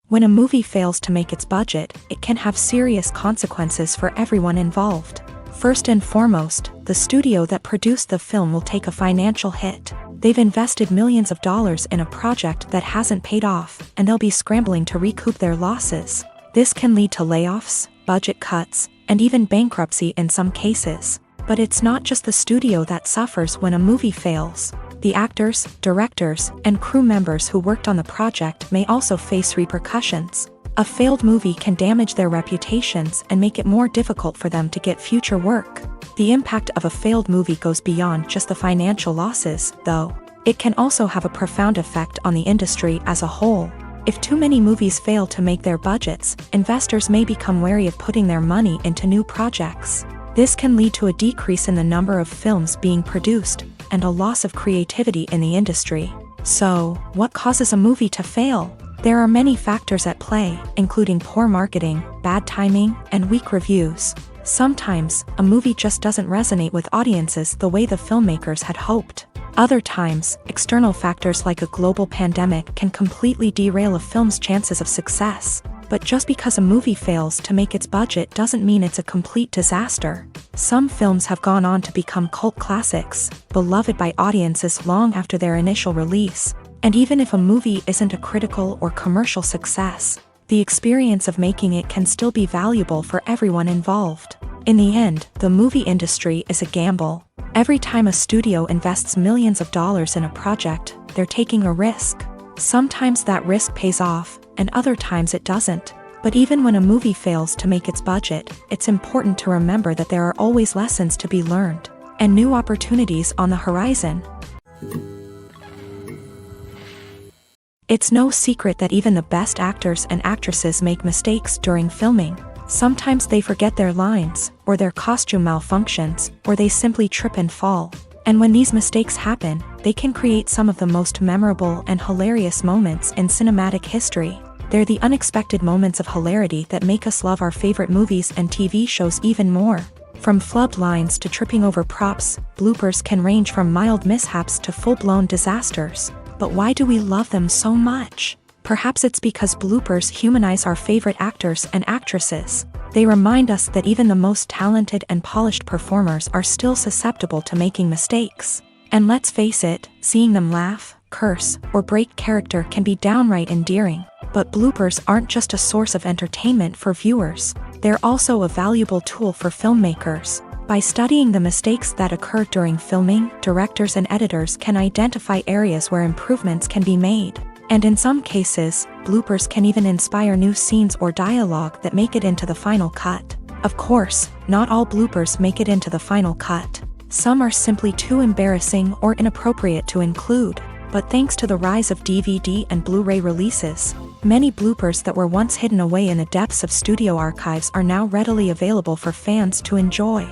When a movie fails to make its budget, it can have serious consequences for everyone involved. First and foremost, the studio that produced the film will take a financial hit. They've invested millions of dollars in a project that hasn't paid off, and they'll be scrambling to recoup their losses. This can lead to layoffs, budget cuts, and even bankruptcy in some cases. But it's not just the studio that suffers when a movie fails. The actors, directors, and crew members who worked on the project may also face repercussions. A failed movie can damage their reputations and make it more difficult for them to get future work. The impact of a failed movie goes beyond just the financial losses, though. It can also have a profound effect on the industry as a whole. If too many movies fail to make their budgets, investors may become wary of putting their money into new projects. This can lead to a decrease in the number of films being produced, and a loss of creativity in the industry. So, what causes a movie to fail? There are many factors at play, including poor marketing, bad timing, and weak reviews. Sometimes, a movie just doesn't resonate with audiences the way the filmmakers had hoped. Other times, external factors like a global pandemic can completely derail a film's chances of success. But just because a movie fails to make its budget doesn't mean it's a complete disaster. Some films have gone on to become cult classics, beloved by audiences long after their initial release. And even if a movie isn't a critical or commercial success, the experience of making it can still be valuable for everyone involved. In the end, the movie industry is a gamble. Every time a studio invests millions of dollars in a project, they're taking a risk. Sometimes that risk pays off, and other times it doesn't. But even when a movie fails to make its budget, it's important to remember that there are always lessons to be learned, and new opportunities on the horizon. It's no secret that even the best actors and actresses make mistakes during filming. Sometimes they forget their lines, or their costume malfunctions, or they simply trip and fall. And when these mistakes happen, they can create some of the most memorable and hilarious moments in cinematic history. They're the unexpected moments of hilarity that make us love our favorite movies and TV shows even more. From flubbed lines to tripping over props, bloopers can range from mild mishaps to full-blown disasters. But why do we love them so much? Perhaps it's because bloopers humanize our favorite actors and actresses. They remind us that even the most talented and polished performers are still susceptible to making mistakes. And let's face it, seeing them laugh, curse, or break character can be downright endearing. But bloopers aren't just a source of entertainment for viewers. They're also a valuable tool for filmmakers. By studying the mistakes that occur during filming, directors and editors can identify areas where improvements can be made. And in some cases, bloopers can even inspire new scenes or dialogue that make it into the final cut. Of course, not all bloopers make it into the final cut. Some are simply too embarrassing or inappropriate to include. But thanks to the rise of DVD and Blu-ray releases, many bloopers that were once hidden away in the depths of studio archives are now readily available for fans to enjoy.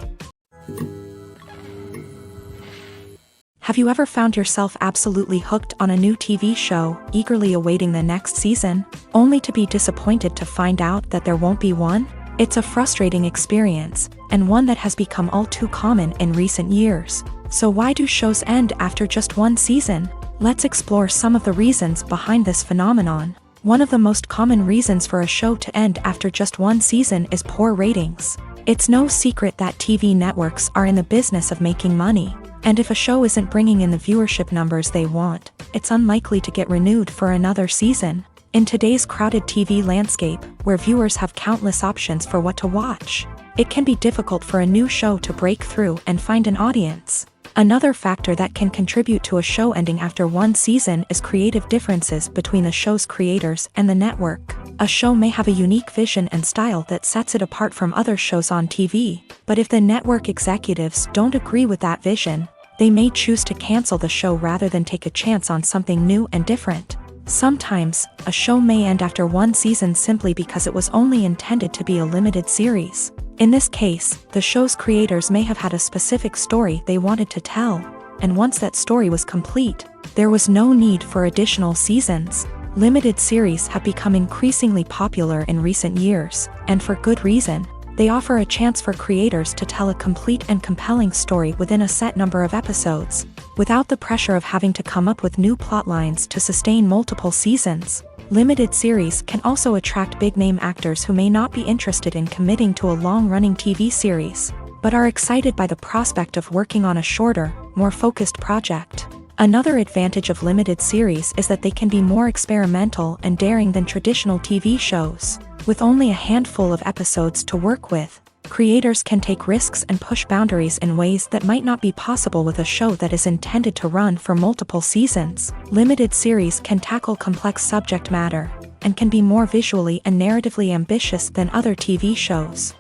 Have you ever found yourself absolutely hooked on a new TV show, eagerly awaiting the next season, only to be disappointed to find out that there won't be one? It's a frustrating experience, and one that has become all too common in recent years. So why do shows end after just one season? Let's explore some of the reasons behind this phenomenon. One of the most common reasons for a show to end after just one season is poor ratings. It's no secret that TV networks are in the business of making money. And if a show isn't bringing in the viewership numbers they want, it's unlikely to get renewed for another season. In today's crowded TV landscape, where viewers have countless options for what to watch, it can be difficult for a new show to break through and find an audience. Another factor that can contribute to a show ending after one season is creative differences between the show's creators and the network. A show may have a unique vision and style that sets it apart from other shows on TV, but if the network executives don't agree with that vision, they may choose to cancel the show rather than take a chance on something new and different. Sometimes, a show may end after one season simply because it was only intended to be a limited series. In this case, the show's creators may have had a specific story they wanted to tell, and once that story was complete, there was no need for additional seasons. Limited series have become increasingly popular in recent years, and for good reason. They offer a chance for creators to tell a complete and compelling story within a set number of episodes, without the pressure of having to come up with new plotlines to sustain multiple seasons. Limited series can also attract big-name actors who may not be interested in committing to a long-running TV series, but are excited by the prospect of working on a shorter, more focused project. Another advantage of limited series is that they can be more experimental and daring than traditional TV shows. With only a handful of episodes to work with, creators can take risks and push boundaries in ways that might not be possible with a show that is intended to run for multiple seasons. Limited series can tackle complex subject matter, and can be more visually and narratively ambitious than other TV shows.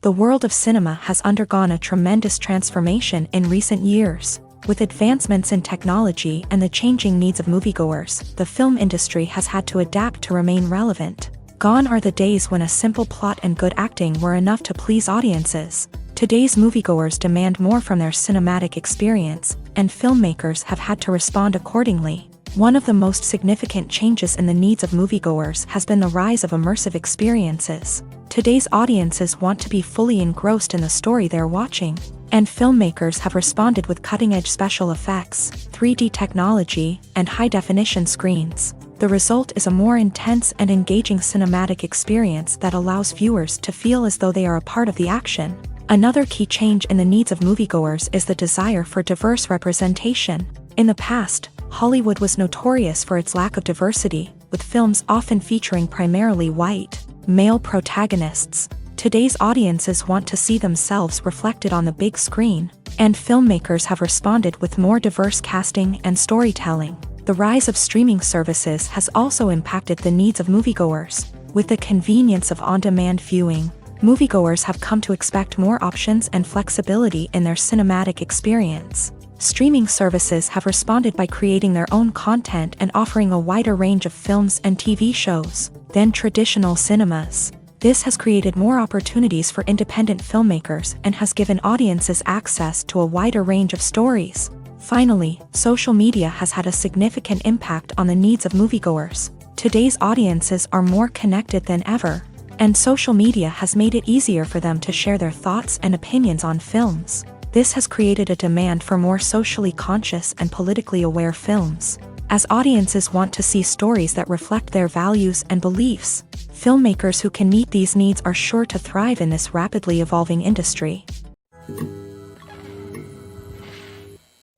The world of cinema has undergone a tremendous transformation in recent years. With advancements in technology and the changing needs of moviegoers, the film industry has had to adapt to remain relevant. Gone are the days when a simple plot and good acting were enough to please audiences. Today's moviegoers demand more from their cinematic experience, and filmmakers have had to respond accordingly. One of the most significant changes in the needs of moviegoers has been the rise of immersive experiences. Today's audiences want to be fully engrossed in the story they're watching, and filmmakers have responded with cutting-edge special effects, 3D technology, and high-definition screens. The result is a more intense and engaging cinematic experience that allows viewers to feel as though they are a part of the action. Another key change in the needs of moviegoers is the desire for diverse representation. In the past, Hollywood was notorious for its lack of diversity, with films often featuring primarily white, male protagonists. Today's audiences want to see themselves reflected on the big screen, and filmmakers have responded with more diverse casting and storytelling. The rise of streaming services has also impacted the needs of moviegoers. With the convenience of on-demand viewing, moviegoers have come to expect more options and flexibility in their cinematic experience. Streaming services have responded by creating their own content and offering a wider range of films and TV shows than traditional cinemas. This has created more opportunities for independent filmmakers and has given audiences access to a wider range of stories. Finally, social media has had a significant impact on the needs of moviegoers. Today's audiences are more connected than ever, and social media has made it easier for them to share their thoughts and opinions on films. This has created a demand for more socially conscious and politically aware films. As audiences want to see stories that reflect their values and beliefs, filmmakers who can meet these needs are sure to thrive in this rapidly evolving industry.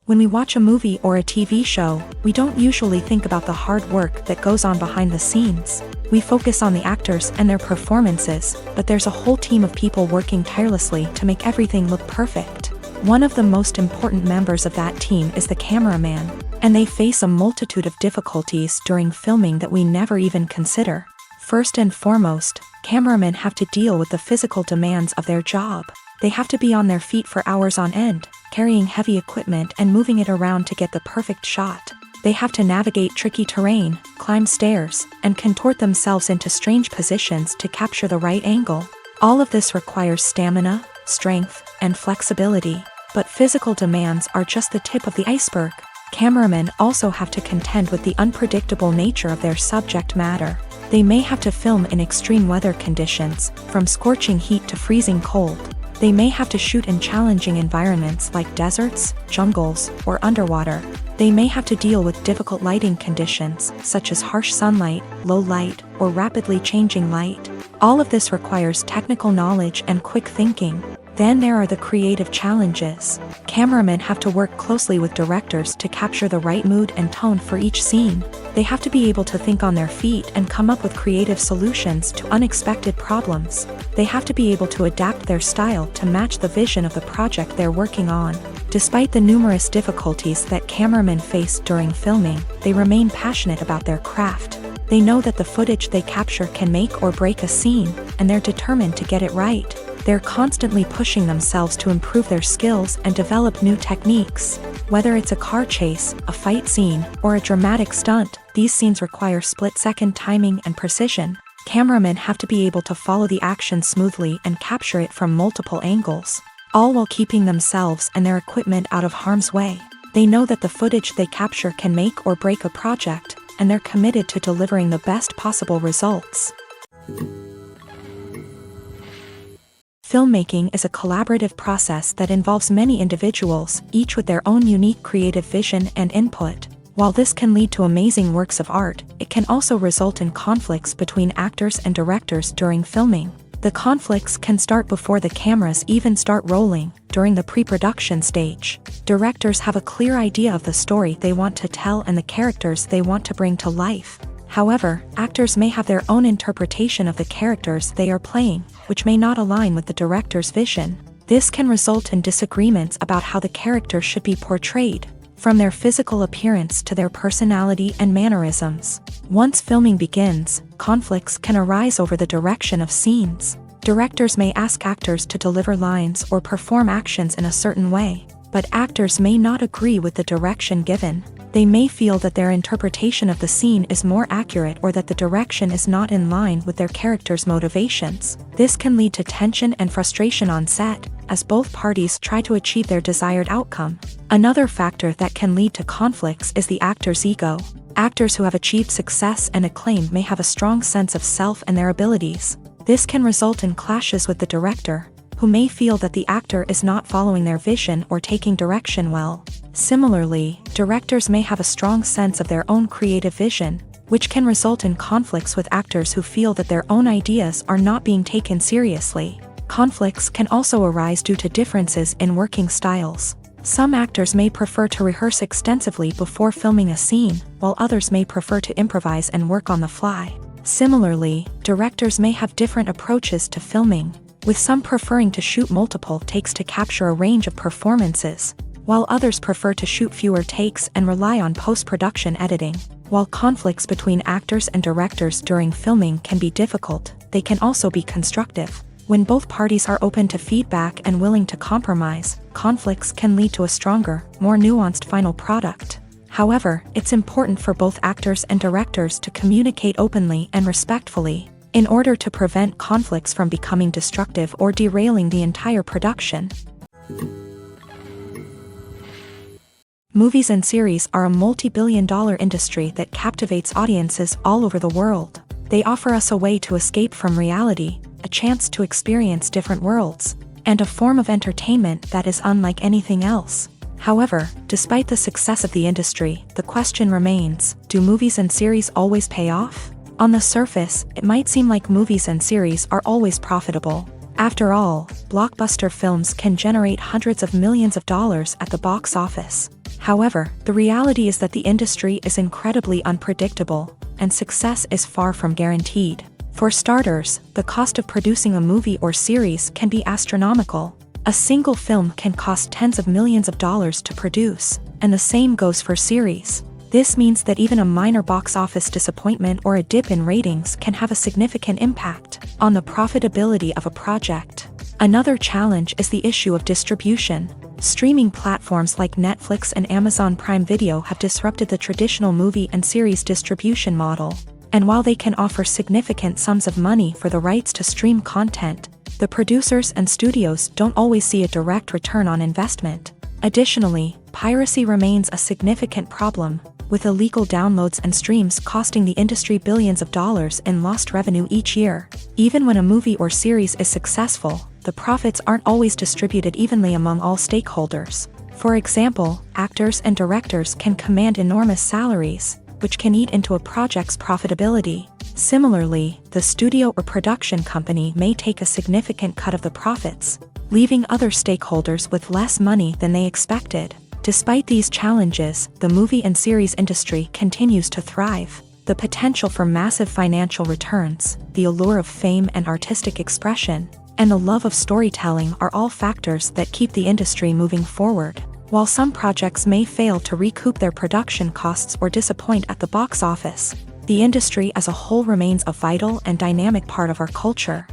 When we watch a movie or a TV show, we don't usually think about the hard work that goes on behind the scenes. We focus on the actors and their performances, but there's a whole team of people working tirelessly to make everything look perfect. One of the most important members of that team is the cameraman, and they face a multitude of difficulties during filming that we never even consider. First and foremost, cameramen have to deal with the physical demands of their job. They have to be on their feet for hours on end, carrying heavy equipment and moving it around to get the perfect shot. They have to navigate tricky terrain, climb stairs, and contort themselves into strange positions to capture the right angle. All of this requires stamina, strength, and flexibility. But physical demands are just the tip of the iceberg. Cameramen also have to contend with the unpredictable nature of their subject matter. They may have to film in extreme weather conditions, from scorching heat to freezing cold. They may have to shoot in challenging environments like deserts, jungles, or underwater. They may have to deal with difficult lighting conditions, such as harsh sunlight, low light, or rapidly changing light. All of this requires technical knowledge and quick thinking. Then there are the creative challenges. Cameramen have to work closely with directors to capture the right mood and tone for each scene. They have to be able to think on their feet and come up with creative solutions to unexpected problems. They have to be able to adapt their style to match the vision of the project they're working on. Despite the numerous difficulties that cameramen face during filming, they remain passionate about their craft. They know that the footage they capture can make or break a scene, and they're determined to get it right. They're constantly pushing themselves to improve their skills and develop new techniques. Whether it's a car chase, a fight scene, or a dramatic stunt, these scenes require split-second timing and precision. Cameramen have to be able to follow the action smoothly and capture it from multiple angles, all while keeping themselves and their equipment out of harm's way. They know that the footage they capture can make or break a project, and they're committed to delivering the best possible results. Filmmaking is a collaborative process that involves many individuals, each with their own unique creative vision and input. While this can lead to amazing works of art, it can also result in conflicts between actors and directors during filming. The conflicts can start before the cameras even start rolling, during the pre-production stage. Directors have a clear idea of the story they want to tell and the characters they want to bring to life. However, actors may have their own interpretation of the characters they are playing, which may not align with the director's vision. This can result in disagreements about how the character should be portrayed, from their physical appearance to their personality and mannerisms. Once filming begins, conflicts can arise over the direction of scenes. Directors may ask actors to deliver lines or perform actions in a certain way, but actors may not agree with the direction given. They may feel that their interpretation of the scene is more accurate or that the direction is not in line with their character's motivations. This can lead to tension and frustration on set, as both parties try to achieve their desired outcome. Another factor that can lead to conflicts is the actor's ego. Actors who have achieved success and acclaim may have a strong sense of self and their abilities. This can result in clashes with the director, who may feel that the actor is not following their vision or taking direction well. Similarly, directors may have a strong sense of their own creative vision, which can result in conflicts with actors who feel that their own ideas are not being taken seriously. Conflicts can also arise due to differences in working styles. Some actors may prefer to rehearse extensively before filming a scene, while others may prefer to improvise and work on the fly. Similarly, directors may have different approaches to filming, with some preferring to shoot multiple takes to capture a range of performances, while others prefer to shoot fewer takes and rely on post-production editing. While conflicts between actors and directors during filming can be difficult, they can also be constructive. When both parties are open to feedback and willing to compromise, conflicts can lead to a stronger, more nuanced final product. However, it's important for both actors and directors to communicate openly and respectfully, in order to prevent conflicts from becoming destructive or derailing the entire production. Movies and series are a multi-billion-dollar industry that captivates audiences all over the world. They offer us a way to escape from reality, a chance to experience different worlds, and a form of entertainment that is unlike anything else. However, despite the success of the industry, the question remains, do movies and series always pay off? On the surface, it might seem like movies and series are always profitable. After all, blockbuster films can generate hundreds of millions of dollars at the box office. However, the reality is that the industry is incredibly unpredictable, and success is far from guaranteed. For starters, the cost of producing a movie or series can be astronomical. A single film can cost tens of millions of dollars to produce, and the same goes for series. This means that even a minor box office disappointment or a dip in ratings can have a significant impact on the profitability of a project. Another challenge is the issue of distribution. Streaming platforms like Netflix and Amazon Prime Video have disrupted the traditional movie and series distribution model. And while they can offer significant sums of money for the rights to stream content, the producers and studios don't always see a direct return on investment. Additionally, piracy remains a significant problem, with illegal downloads and streams costing the industry billions of dollars in lost revenue each year. Even when a movie or series is successful, the profits aren't always distributed evenly among all stakeholders. For example, actors and directors can command enormous salaries, which can eat into a project's profitability. Similarly, the studio or production company may take a significant cut of the profits, leaving other stakeholders with less money than they expected. Despite these challenges, the movie and series industry continues to thrive. The potential for massive financial returns, the allure of fame and artistic expression, and the love of storytelling are all factors that keep the industry moving forward. While some projects may fail to recoup their production costs or disappoint at the box office, the industry as a whole remains a vital and dynamic part of our culture.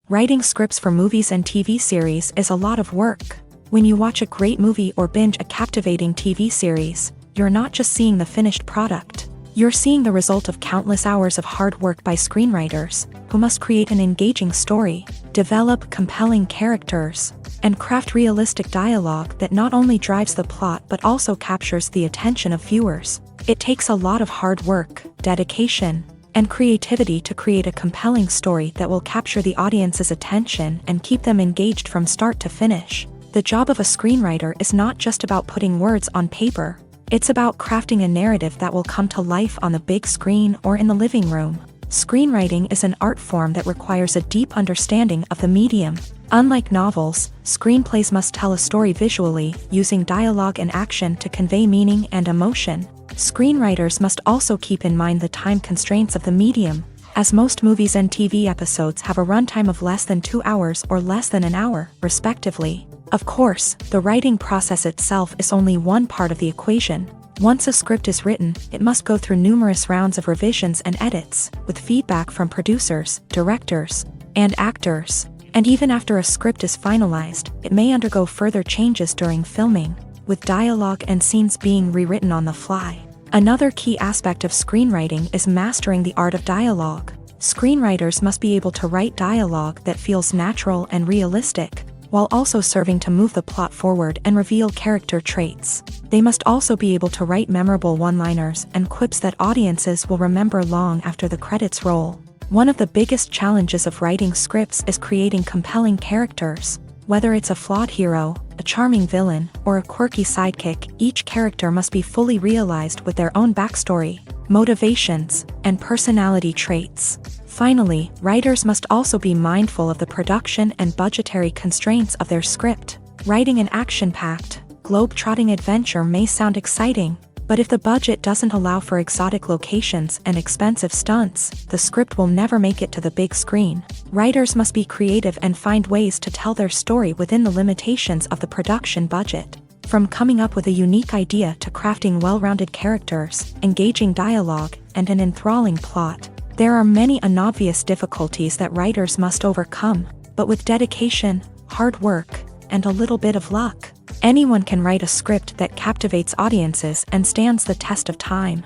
Writing scripts for movies and TV series is a lot of work. When you watch a great movie or binge a captivating TV series, you're not just seeing the finished product. You're seeing the result of countless hours of hard work by screenwriters, who must create an engaging story, develop compelling characters, and craft realistic dialogue that not only drives the plot but also captures the attention of viewers. It takes a lot of hard work, dedication, and creativity to create a compelling story that will capture the audience's attention and keep them engaged from start to finish. The job of a screenwriter is not just about putting words on paper. It's about crafting a narrative that will come to life on the big screen or in the living room. Screenwriting is an art form that requires a deep understanding of the medium. Unlike novels, screenplays must tell a story visually, using dialogue and action to convey meaning and emotion. Screenwriters must also keep in mind the time constraints of the medium, as most movies and TV episodes have a runtime of less than 2 hours or less than an hour, respectively. Of course, the writing process itself is only one part of the equation. Once a script is written, it must go through numerous rounds of revisions and edits, with feedback from producers, directors, and actors. And even after a script is finalized, it may undergo further changes during filming, with dialogue and scenes being rewritten on the fly. Another key aspect of screenwriting is mastering the art of dialogue. Screenwriters must be able to write dialogue that feels natural and realistic, while also serving to move the plot forward and reveal character traits. They must also be able to write memorable one-liners and quips that audiences will remember long after the credits roll. One of the biggest challenges of writing scripts is creating compelling characters. Whether it's a flawed hero, a charming villain, or a quirky sidekick, each character must be fully realized with their own backstory, motivations, and personality traits. Finally, writers must also be mindful of the production and budgetary constraints of their script. Writing an action-packed, globe-trotting adventure may sound exciting, but if the budget doesn't allow for exotic locations and expensive stunts, the script will never make it to the big screen. Writers must be creative and find ways to tell their story within the limitations of the production budget. From coming up with a unique idea to crafting well-rounded characters, engaging dialogue, and an enthralling plot, there are many unobvious difficulties that writers must overcome, but with dedication, hard work, and a little bit of luck, anyone can write a script that captivates audiences and stands the test of time.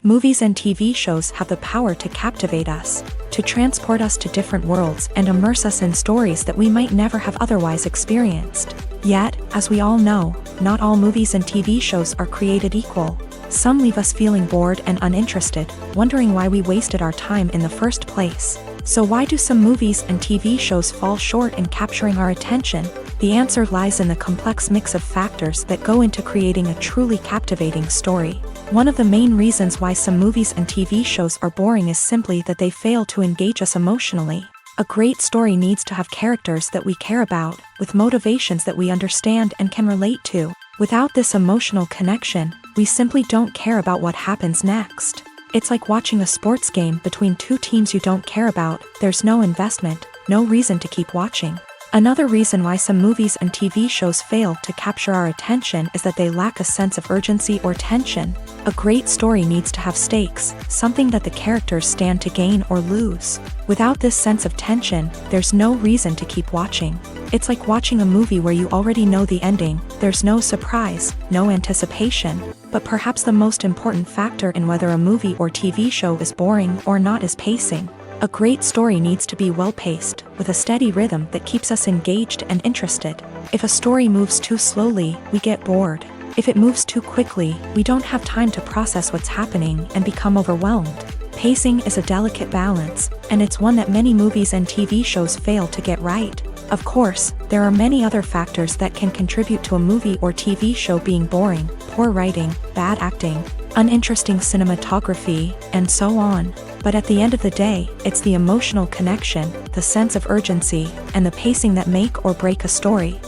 Movies and TV shows have the power to captivate us, to transport us to different worlds and immerse us in stories that we might never have otherwise experienced. Yet, as we all know, not all movies and TV shows are created equal. Some leave us feeling bored and uninterested, wondering why we wasted our time in the first place. So why do some movies and TV shows fall short in capturing our attention? The answer lies in the complex mix of factors that go into creating a truly captivating story. One of the main reasons why some movies and TV shows are boring is simply that they fail to engage us emotionally. A great story needs to have characters that we care about, with motivations that we understand and can relate to. Without this emotional connection, we simply don't care about what happens next. It's like watching a sports game between two teams you don't care about. There's no investment, no reason to keep watching. Another reason why some movies and TV shows fail to capture our attention is that they lack a sense of urgency or tension. A great story needs to have stakes, something that the characters stand to gain or lose. Without this sense of tension, there's no reason to keep watching. It's like watching a movie where you already know the ending. There's no surprise, no anticipation. But perhaps the most important factor in whether a movie or TV show is boring or not is pacing. A great story needs to be well-paced, with a steady rhythm that keeps us engaged and interested. If a story moves too slowly, we get bored. If it moves too quickly, we don't have time to process what's happening and become overwhelmed. Pacing is a delicate balance, and it's one that many movies and TV shows fail to get right. Of course, there are many other factors that can contribute to a movie or TV show being boring: poor writing, bad acting, uninteresting cinematography, and so on. But at the end of the day, it's the emotional connection, the sense of urgency, and the pacing that make or break a story.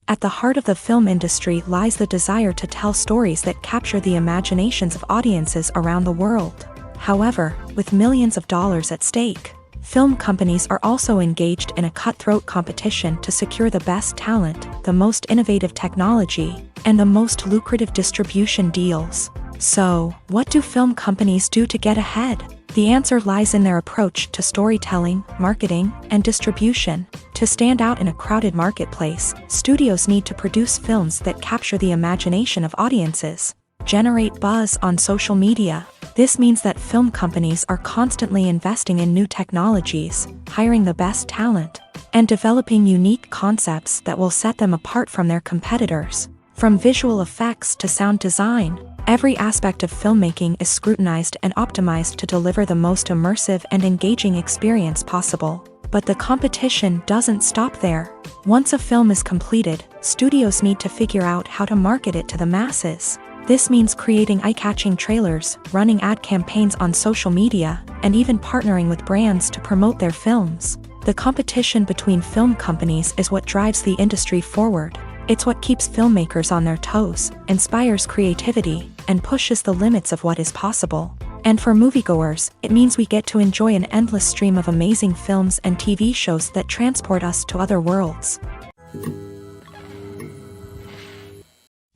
At the heart of the film industry lies the desire to tell stories that capture the imaginations of audiences around the world. However, with millions of dollars at stake, film companies are also engaged in a cutthroat competition to secure the best talent, the most innovative technology, and the most lucrative distribution deals. So, what do film companies do to get ahead? The answer lies in their approach to storytelling, marketing, and distribution. To stand out in a crowded marketplace, studios need to produce films that capture the imagination of audiences, generate buzz on social media. This means that film companies are constantly investing in new technologies, hiring the best talent, and developing unique concepts that will set them apart from their competitors. From visual effects to sound design, every aspect of filmmaking is scrutinized and optimized to deliver the most immersive and engaging experience possible. But the competition doesn't stop there. Once a film is completed, studios need to figure out how to market it to the masses. This means creating eye-catching trailers, running ad campaigns on social media, and even partnering with brands to promote their films. The competition between film companies is what drives the industry forward. It's what keeps filmmakers on their toes, inspires creativity, and pushes the limits of what is possible. And for moviegoers, it means we get to enjoy an endless stream of amazing films and TV shows that transport us to other worlds.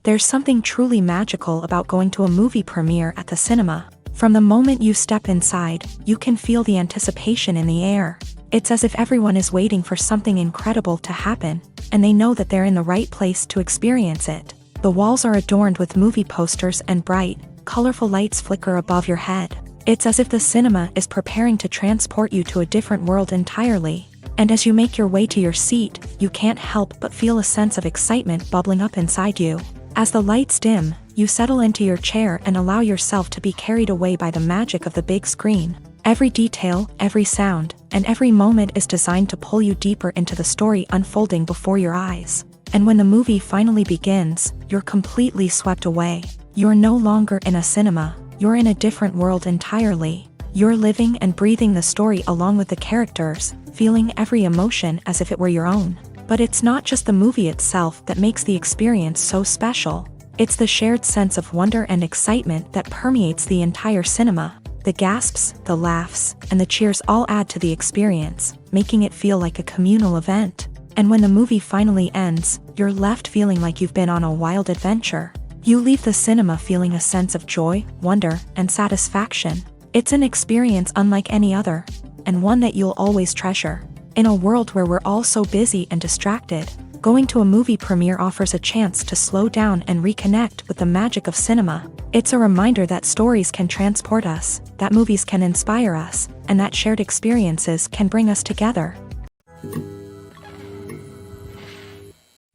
There's something truly magical about going to a movie premiere at the cinema. From the moment you step inside, you can feel the anticipation in the air. It's as if everyone is waiting for something incredible to happen, and they know that they're in the right place to experience it. The walls are adorned with movie posters and bright, colorful lights flicker above your head. It's as if the cinema is preparing to transport you to a different world entirely. And as you make your way to your seat, you can't help but feel a sense of excitement bubbling up inside you. As the lights dim, you settle into your chair and allow yourself to be carried away by the magic of the big screen. Every detail, every sound, and every moment is designed to pull you deeper into the story unfolding before your eyes. And when the movie finally begins, you're completely swept away. You're no longer in a cinema, you're in a different world entirely. You're living and breathing the story along with the characters, feeling every emotion as if it were your own. But it's not just the movie itself that makes the experience so special. It's the shared sense of wonder and excitement that permeates the entire cinema. The gasps, the laughs, and the cheers all add to the experience, making it feel like a communal event. And when the movie finally ends, you're left feeling like you've been on a wild adventure. You leave the cinema feeling a sense of joy, wonder, and satisfaction. It's an experience unlike any other, and one that you'll always treasure. In a world where we're all so busy and distracted, going to a movie premiere offers a chance to slow down and reconnect with the magic of cinema. It's a reminder that stories can transport us, that movies can inspire us, and that shared experiences can bring us together.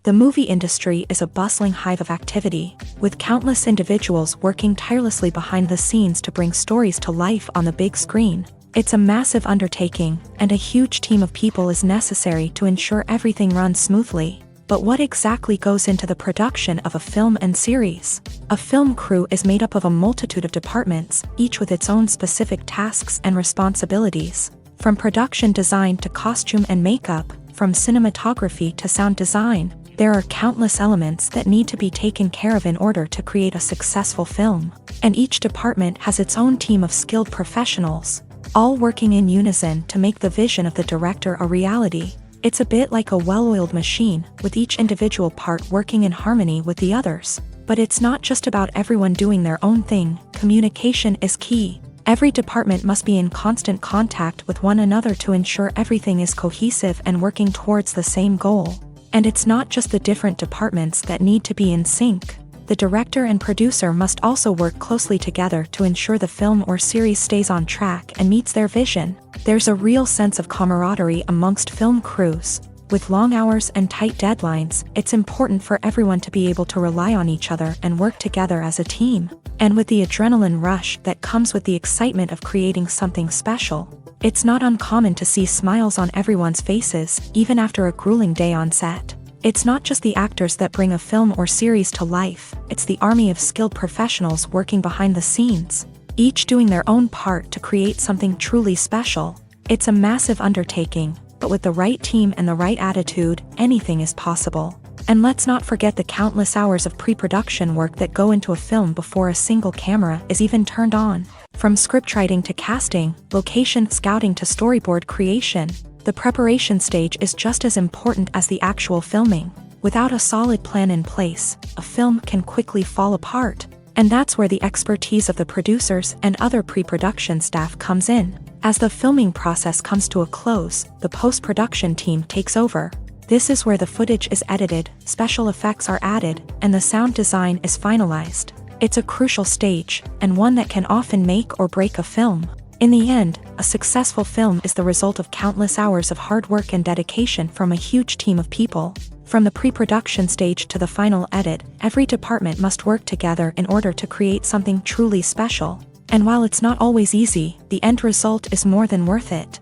The movie industry is a bustling hive of activity, with countless individuals working tirelessly behind the scenes to bring stories to life on the big screen. It's a massive undertaking, and a huge team of people is necessary to ensure everything runs smoothly. But what exactly goes into the production of a film and series? A film crew is made up of a multitude of departments, each with its own specific tasks and responsibilities. From production design to costume and makeup, from cinematography to sound design, there are countless elements that need to be taken care of in order to create a successful film. And each department has its own team of skilled professionals, all working in unison to make the vision of the director a reality. It's a bit like a well-oiled machine, with each individual part working in harmony with the others. But it's not just about everyone doing their own thing. Communication is key. Every department must be in constant contact with one another to ensure everything is cohesive and working towards the same goal. And it's not just the different departments that need to be in sync. The director and producer must also work closely together to ensure the film or series stays on track and meets their vision. There's a real sense of camaraderie amongst film crews. With long hours and tight deadlines, it's important for everyone to be able to rely on each other and work together as a team. And with the adrenaline rush that comes with the excitement of creating something special, it's not uncommon to see smiles on everyone's faces, even after a grueling day on set. It's not just the actors that bring a film or series to life, it's the army of skilled professionals working behind the scenes, each doing their own part to create something truly special. It's a massive undertaking, but with the right team and the right attitude, anything is possible. And let's not forget the countless hours of pre-production work that go into a film before a single camera is even turned on. From scriptwriting to casting, location scouting to storyboard creation, the preparation stage is just as important as the actual filming. Without a solid plan in place, a film can quickly fall apart. And that's where the expertise of the producers and other pre-production staff comes in. As the filming process comes to a close, the post-production team takes over. This is where the footage is edited, special effects are added, and the sound design is finalized. It's a crucial stage, and one that can often make or break a film. In the end, a successful film is the result of countless hours of hard work and dedication from a huge team of people. From the pre-production stage to the final edit, every department must work together in order to create something truly special. And while it's not always easy, the end result is more than worth it.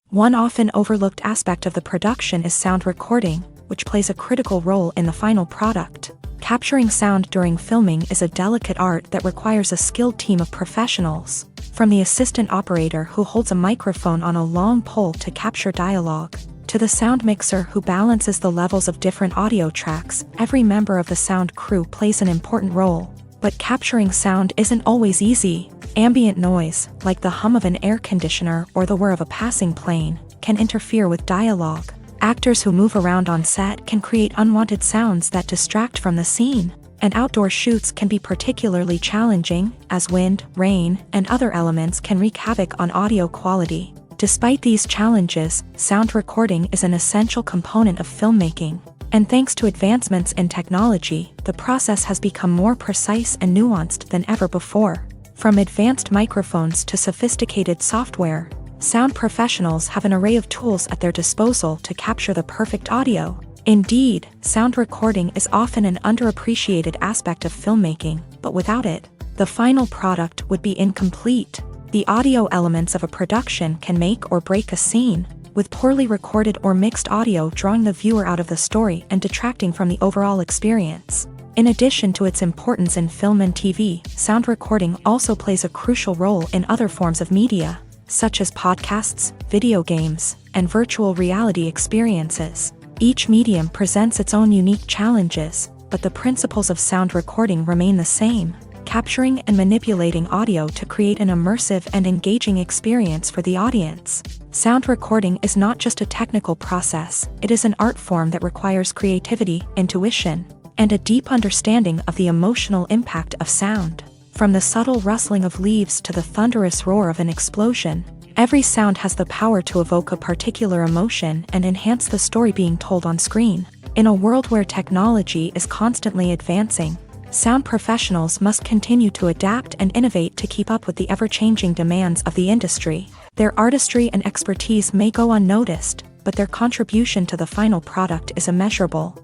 One often overlooked aspect of the production is sound recording, which plays a critical role in the final product. Capturing sound during filming is a delicate art that requires a skilled team of professionals. From the assistant operator who holds a microphone on a long pole to capture dialogue, to the sound mixer who balances the levels of different audio tracks, every member of the sound crew plays an important role. But capturing sound isn't always easy. Ambient noise, like the hum of an air conditioner or the whir of a passing plane, can interfere with dialogue. Actors who move around on set can create unwanted sounds that distract from the scene. And outdoor shoots can be particularly challenging, as wind, rain, and other elements can wreak havoc on audio quality. Despite these challenges, sound recording is an essential component of filmmaking. And thanks to advancements in technology, the process has become more precise and nuanced than ever before. From advanced microphones to sophisticated software, sound professionals have an array of tools at their disposal to capture the perfect audio. Indeed, sound recording is often an underappreciated aspect of filmmaking, but without it, the final product would be incomplete. The audio elements of a production can make or break a scene, with poorly recorded or mixed audio drawing the viewer out of the story and detracting from the overall experience. In addition to its importance in film and TV, sound recording also plays a crucial role in other forms of media, such as podcasts, video games, and virtual reality experiences. Each medium presents its own unique challenges, but the principles of sound recording remain the same, capturing and manipulating audio to create an immersive and engaging experience for the audience. Sound recording is not just a technical process, it is an art form that requires creativity, intuition, and a deep understanding of the emotional impact of sound. From the subtle rustling of leaves to the thunderous roar of an explosion, every sound has the power to evoke a particular emotion and enhance the story being told on screen. In a world where technology is constantly advancing, sound professionals must continue to adapt and innovate to keep up with the ever-changing demands of the industry. Their artistry and expertise may go unnoticed, but their contribution to the final product is immeasurable.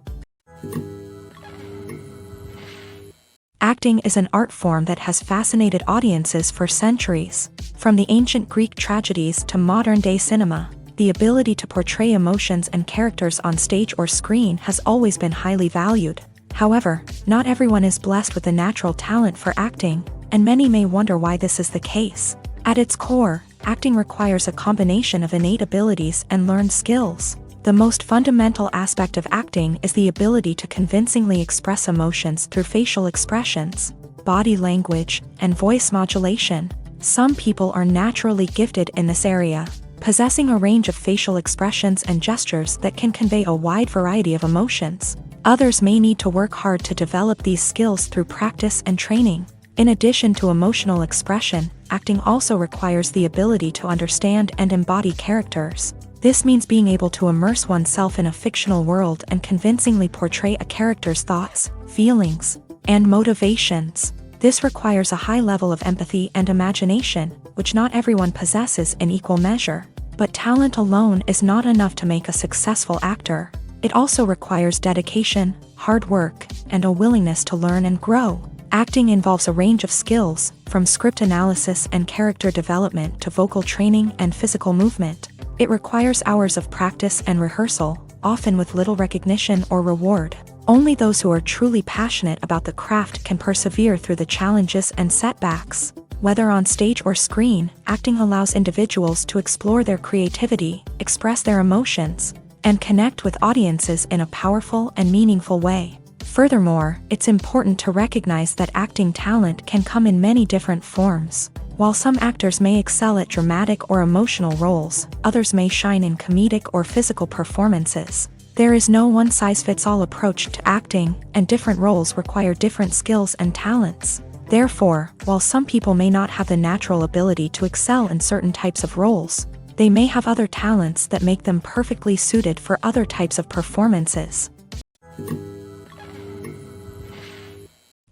Acting is an art form that has fascinated audiences for centuries. From the ancient Greek tragedies to modern-day cinema, the ability to portray emotions and characters on stage or screen has always been highly valued. However, not everyone is blessed with a natural talent for acting, and many may wonder why this is the case. At its core, acting requires a combination of innate abilities and learned skills. The most fundamental aspect of acting is the ability to convincingly express emotions through facial expressions, body language, and voice modulation. Some people are naturally gifted in this area, possessing a range of facial expressions and gestures that can convey a wide variety of emotions. Others may need to work hard to develop these skills through practice and training. In addition to emotional expression, acting also requires the ability to understand and embody characters. This means being able to immerse oneself in a fictional world and convincingly portray a character's thoughts, feelings, and motivations. This requires a high level of empathy and imagination, which not everyone possesses in equal measure. But talent alone is not enough to make a successful actor. It also requires dedication, hard work, and a willingness to learn and grow. Acting involves a range of skills, from script analysis and character development to vocal training and physical movement. It requires hours of practice and rehearsal, often with little recognition or reward. Only those who are truly passionate about the craft can persevere through the challenges and setbacks. Whether on stage or screen, acting allows individuals to explore their creativity, express their emotions, and connect with audiences in a powerful and meaningful way. Furthermore, it's important to recognize that acting talent can come in many different forms. While some actors may excel at dramatic or emotional roles, others may shine in comedic or physical performances. There is no one-size-fits-all approach to acting, and different roles require different skills and talents. Therefore, while some people may not have the natural ability to excel in certain types of roles, they may have other talents that make them perfectly suited for other types of performances.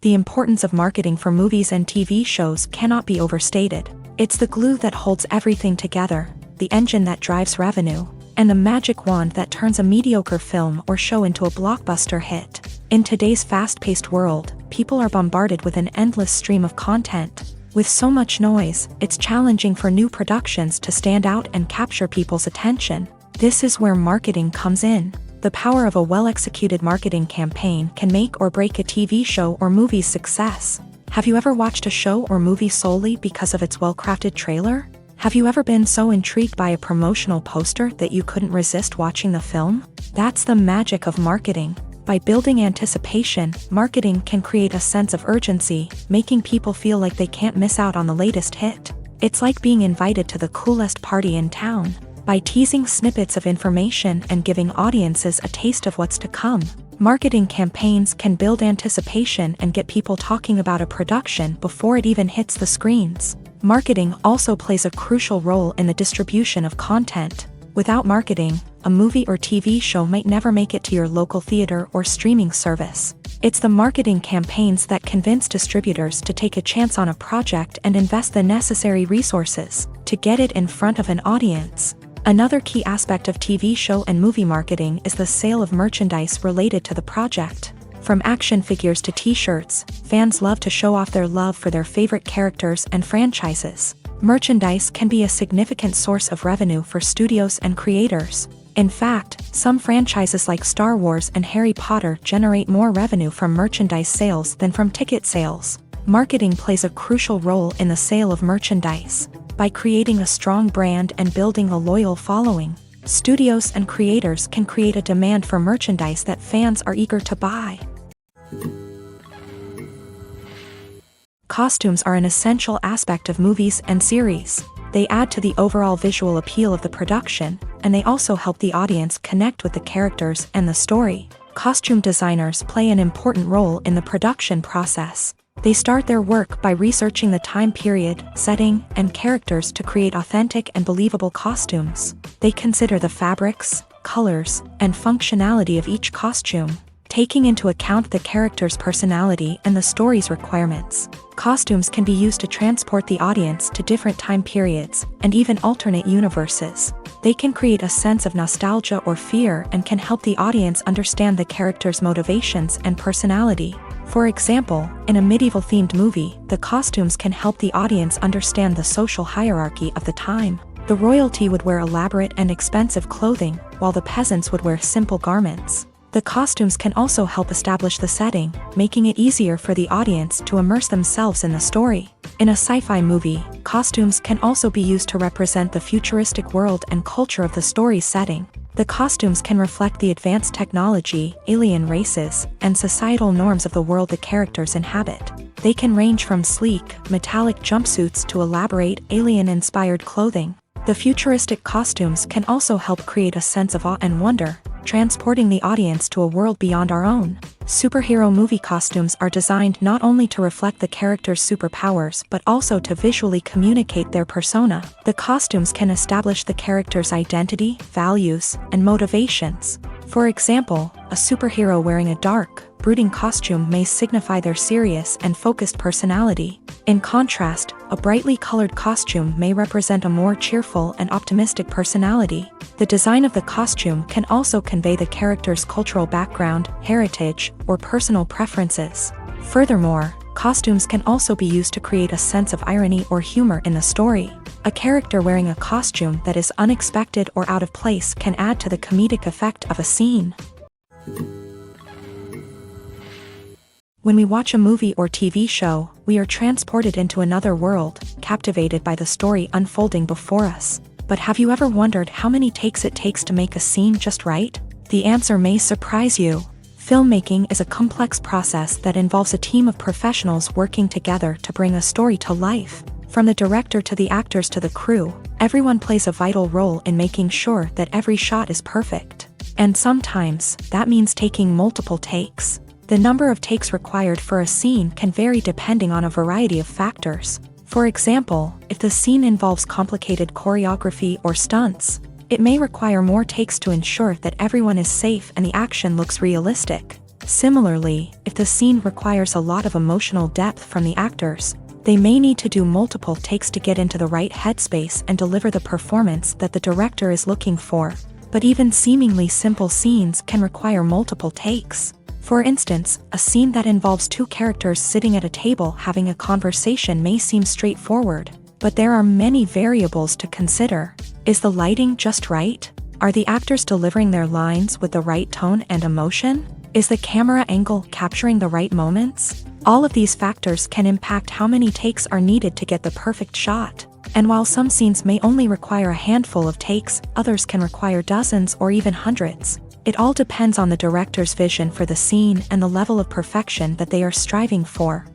The importance of marketing for movies and TV shows cannot be overstated. It's the glue that holds everything together, the engine that drives revenue, and the magic wand that turns a mediocre film or show into a blockbuster hit. In today's fast-paced world, people are bombarded with an endless stream of content. With so much noise, it's challenging for new productions to stand out and capture people's attention. This is where marketing comes in. The power of a well-executed marketing campaign can make or break a TV show or movie's success. Have you ever watched a show or movie solely because of its well-crafted trailer? Have you ever been so intrigued by a promotional poster that you couldn't resist watching the film? That's the magic of marketing. By building anticipation, marketing can create a sense of urgency, making people feel like they can't miss out on the latest hit. It's like being invited to the coolest party in town. By teasing snippets of information and giving audiences a taste of what's to come, Marketing campaigns can build anticipation and get people talking about a production before it even hits the screens. Marketing also plays a crucial role in the distribution of content. Without marketing, a movie or TV show might never make it to your local theater or streaming service. It's the marketing campaigns that convince distributors to take a chance on a project and invest the necessary resources to get it in front of an audience. Another key aspect of TV show and movie marketing is the sale of merchandise related to the project. From action figures to t-shirts, fans love to show off their love for their favorite characters and franchises. Merchandise can be a significant source of revenue for studios and creators. In fact, some franchises like Star Wars and Harry Potter generate more revenue from merchandise sales than from ticket sales. Marketing plays a crucial role in the sale of merchandise. By creating a strong brand and building a loyal following, studios and creators can create a demand for merchandise that fans are eager to buy. Costumes are an essential aspect of movies and series. They add to the overall visual appeal of the production, and they also help the audience connect with the characters and the story. Costume designers play an important role in the production process. They start their work by researching the time period, setting, and characters to create authentic and believable costumes. They consider the fabrics, colors, and functionality of each costume, taking into account the character's personality and the story's requirements. Costumes can be used to transport the audience to different time periods and even alternate universes. They can create a sense of nostalgia or fear and can help the audience understand the character's motivations and personality. For example, in a medieval-themed movie, the costumes can help the audience understand the social hierarchy of the time. The royalty would wear elaborate and expensive clothing, while the peasants would wear simple garments. The costumes can also help establish the setting, making it easier for the audience to immerse themselves in the story. In a sci-fi movie, costumes can also be used to represent the futuristic world and culture of the story's setting. The costumes can reflect the advanced technology, alien races, and societal norms of the world the characters inhabit. They can range from sleek, metallic jumpsuits to elaborate, alien-inspired clothing. The futuristic costumes can also help create a sense of awe and wonder, transporting the audience to a world beyond our own. Superhero movie costumes are designed not only to reflect the character's superpowers but also to visually communicate their persona. The costumes can establish the character's identity, values, and motivations. For example, a superhero wearing a dark, brooding costume may signify their serious and focused personality. In contrast, a brightly colored costume may represent a more cheerful and optimistic personality. The design of the costume can also convey the character's cultural background, heritage, or personal preferences. Furthermore, costumes can also be used to create a sense of irony or humor in the story. A character wearing a costume that is unexpected or out of place can add to the comedic effect of a scene. When we watch a movie or TV show, we are transported into another world, captivated by the story unfolding before us. But have you ever wondered how many takes it takes to make a scene just right? The answer may surprise you. Filmmaking is a complex process that involves a team of professionals working together to bring a story to life. From the director to the actors to the crew, everyone plays a vital role in making sure that every shot is perfect. And sometimes, that means taking multiple takes. The number of takes required for a scene can vary depending on a variety of factors. For example, if the scene involves complicated choreography or stunts, it may require more takes to ensure that everyone is safe and the action looks realistic. Similarly, if the scene requires a lot of emotional depth from the actors, they may need to do multiple takes to get into the right headspace and deliver the performance that the director is looking for. But even seemingly simple scenes can require multiple takes. For instance, a scene that involves two characters sitting at a table having a conversation may seem straightforward, but there are many variables to consider. Is the lighting just right? Are the actors delivering their lines with the right tone and emotion? Is the camera angle capturing the right moments? All of these factors can impact how many takes are needed to get the perfect shot. And while some scenes may only require a handful of takes, others can require dozens or even hundreds. It all depends on the director's vision for the scene and the level of perfection that they are striving for.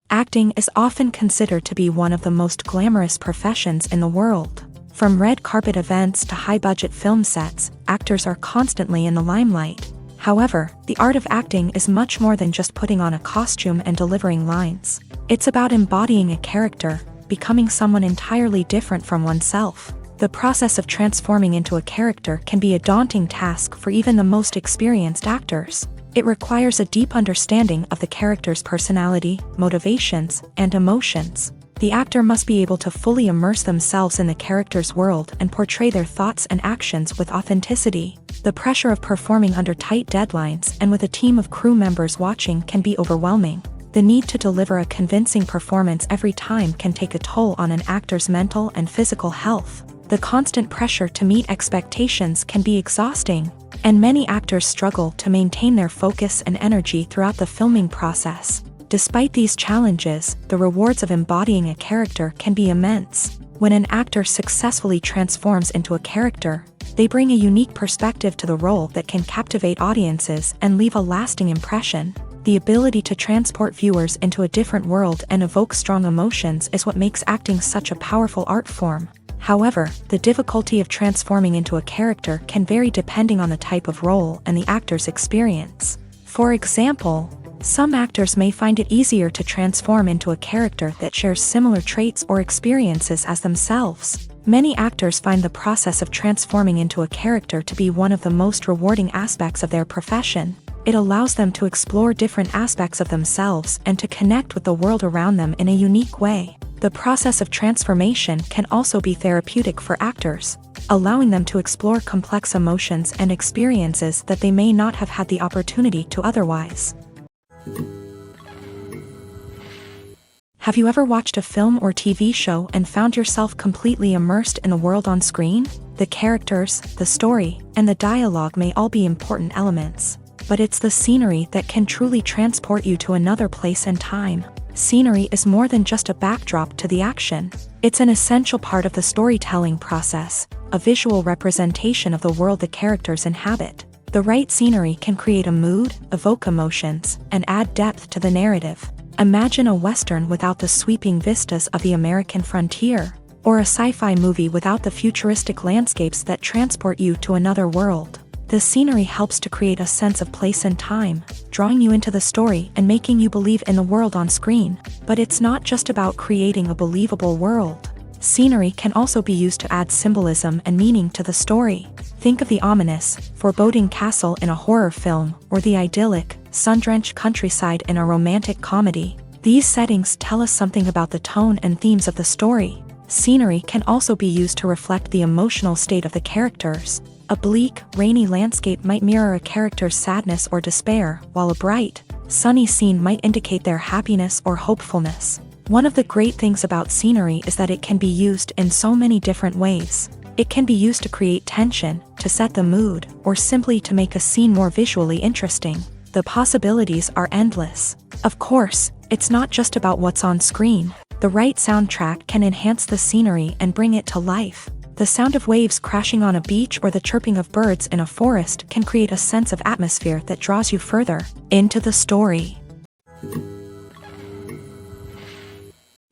Acting is often considered to be one of the most glamorous professions in the world. From red carpet events to high-budget film sets, actors are constantly in the limelight. However, the art of acting is much more than just putting on a costume and delivering lines. It's about embodying a character, becoming someone entirely different from oneself. The process of transforming into a character can be a daunting task for even the most experienced actors. It requires a deep understanding of the character's personality, motivations, and emotions. The actor must be able to fully immerse themselves in the character's world and portray their thoughts and actions with authenticity. The pressure of performing under tight deadlines and with a team of crew members watching can be overwhelming. The need to deliver a convincing performance every time can take a toll on an actor's mental and physical health. The constant pressure to meet expectations can be exhausting, and many actors struggle to maintain their focus and energy throughout the filming process. Despite these challenges, the rewards of embodying a character can be immense. When an actor successfully transforms into a character, they bring a unique perspective to the role that can captivate audiences and leave a lasting impression. The ability to transport viewers into a different world and evoke strong emotions is what makes acting such a powerful art form. However, the difficulty of transforming into a character can vary depending on the type of role and the actor's experience. For example, some actors may find it easier to transform into a character that shares similar traits or experiences as themselves. Many actors find the process of transforming into a character to be one of the most rewarding aspects of their profession. It allows them to explore different aspects of themselves and to connect with the world around them in a unique way. The process of transformation can also be therapeutic for actors, allowing them to explore complex emotions and experiences that they may not have had the opportunity to otherwise. Have you ever watched a film or TV show and found yourself completely immersed in the world on screen? The characters, the story, and the dialogue may all be important elements, but it's the scenery that can truly transport you to another place and time. Scenery is more than just a backdrop to the action. It's an essential part of the storytelling process, a visual representation of the world the characters inhabit. The right scenery can create a mood, evoke emotions, and add depth to the narrative. Imagine a Western without the sweeping vistas of the American frontier, or a sci-fi movie without the futuristic landscapes that transport you to another world. The scenery helps to create a sense of place and time, drawing you into the story and making you believe in the world on screen. But it's not just about creating a believable world. Scenery can also be used to add symbolism and meaning to the story. Think of the ominous, foreboding castle in a horror film, or the idyllic, sun-drenched countryside in a romantic comedy. These settings tell us something about the tone and themes of the story. Scenery can also be used to reflect the emotional state of the characters. A bleak, rainy landscape might mirror a character's sadness or despair, while a bright, sunny scene might indicate their happiness or hopefulness. One of the great things about scenery is that it can be used in so many different ways. It can be used to create tension, to set the mood, or simply to make a scene more visually interesting. The possibilities are endless. Of course, it's not just about what's on screen. The right soundtrack can enhance the scenery and bring it to life. The sound of waves crashing on a beach or the chirping of birds in a forest can create a sense of atmosphere that draws you further into the story.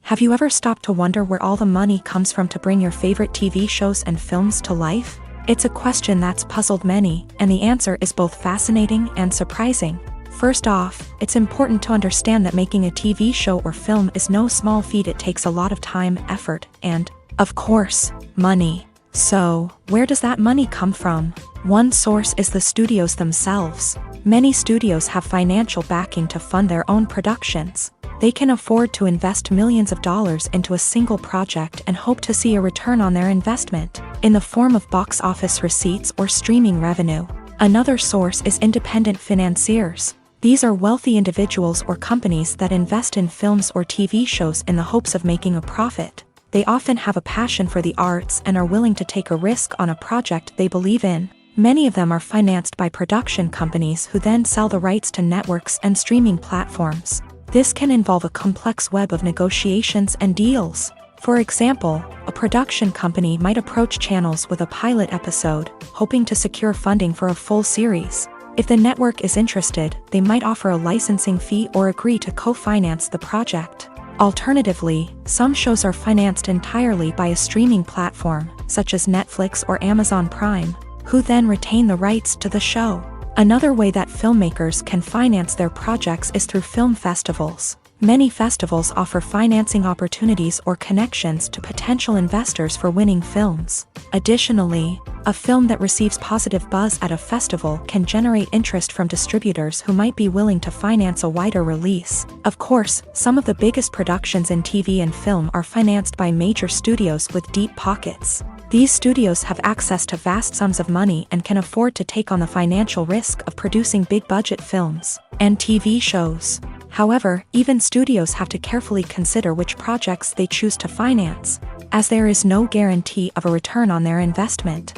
Have you ever stopped to wonder where all the money comes from to bring your favorite TV shows and films to life? It's a question that's puzzled many, and the answer is both fascinating and surprising. First off, it's important to understand that making a TV show or film is no small feat. It takes a lot of time, effort, and, of course, money. So, where does that money come from? One source is the studios themselves. Many studios have financial backing to fund their own productions. They can afford to invest millions of dollars into a single project and hope to see a return on their investment, in the form of box office receipts or streaming revenue. Another source is independent financiers. These are wealthy individuals or companies that invest in films or TV shows in the hopes of making a profit. They often have a passion for the arts and are willing to take a risk on a project they believe in. Many of them are financed by production companies who then sell the rights to networks and streaming platforms. This can involve a complex web of negotiations and deals. For example, a production company might approach channels with a pilot episode, hoping to secure funding for a full series. If the network is interested, they might offer a licensing fee or agree to co-finance the project. Alternatively, some shows are financed entirely by a streaming platform, such as Netflix or Amazon Prime, who then retain the rights to the show. Another way that filmmakers can finance their projects is through film festivals. Many festivals offer financing opportunities or connections to potential investors for winning films. Additionally, a film that receives positive buzz at a festival can generate interest from distributors who might be willing to finance a wider release. Of course, some of the biggest productions in TV and film are financed by major studios with deep pockets. These studios have access to vast sums of money and can afford to take on the financial risk of producing big-budget films and TV shows. However, even studios have to carefully consider which projects they choose to finance, as there is no guarantee of a return on their investment.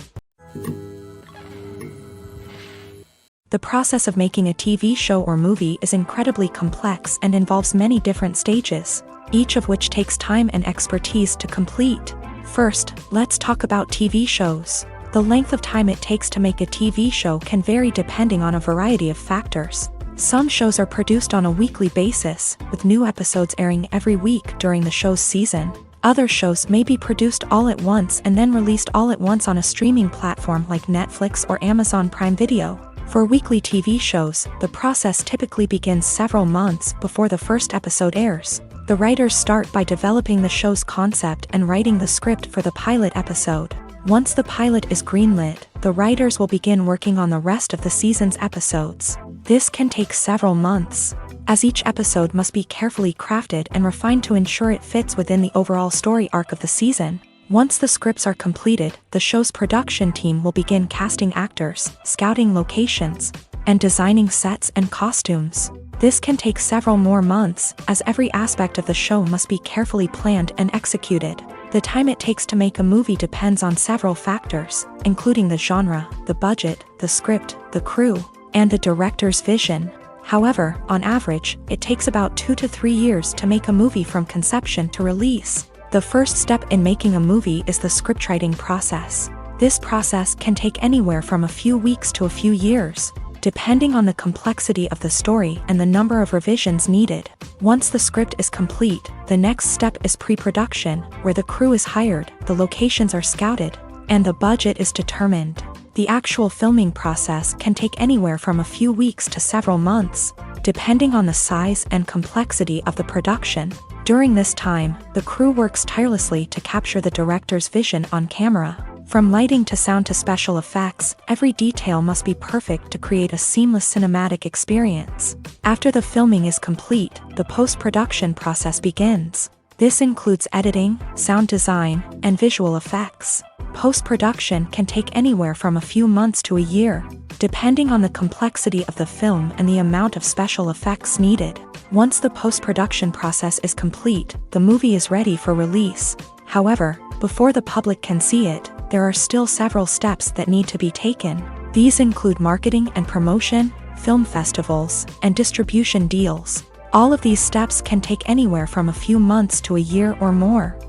The process of making a TV show or movie is incredibly complex and involves many different stages, each of which takes time and expertise to complete. First, let's talk about TV shows. The length of time it takes to make a TV show can vary depending on a variety of factors. Some shows are produced on a weekly basis, with new episodes airing every week during the show's season. Other shows may be produced all at once and then released all at once on a streaming platform like Netflix or Amazon Prime Video. For weekly TV shows, the process typically begins several months before the first episode airs. The writers start by developing the show's concept and writing the script for the pilot episode. Once the pilot is greenlit, the writers will begin working on the rest of the season's episodes. This can take several months, as each episode must be carefully crafted and refined to ensure it fits within the overall story arc of the season. Once the scripts are completed, the show's production team will begin casting actors, scouting locations, and designing sets and costumes. This can take several more months, as every aspect of the show must be carefully planned and executed. The time it takes to make a movie depends on several factors, including the genre, the budget, the script, the crew, and the director's vision. However, on average, it takes about 2 to 3 years to make a movie from conception to release. The first step in making a movie is the scriptwriting process. This process can take anywhere from a few weeks to a few years, depending on the complexity of the story and the number of revisions needed. Once the script is complete, the next step is pre-production, where the crew is hired, the locations are scouted, and the budget is determined. The actual filming process can take anywhere from a few weeks to several months, depending on the size and complexity of the production. During this time, the crew works tirelessly to capture the director's vision on camera. From lighting to sound to special effects, every detail must be perfect to create a seamless cinematic experience. After the filming is complete, the post-production process begins. This includes editing, sound design, and visual effects. Post-production can take anywhere from a few months to a year, depending on the complexity of the film and the amount of special effects needed. Once the post-production process is complete, the movie is ready for release. However, before the public can see it, there are still several steps that need to be taken. These include marketing and promotion, film festivals, and distribution deals. All of these steps can take anywhere from a few months to a year or more.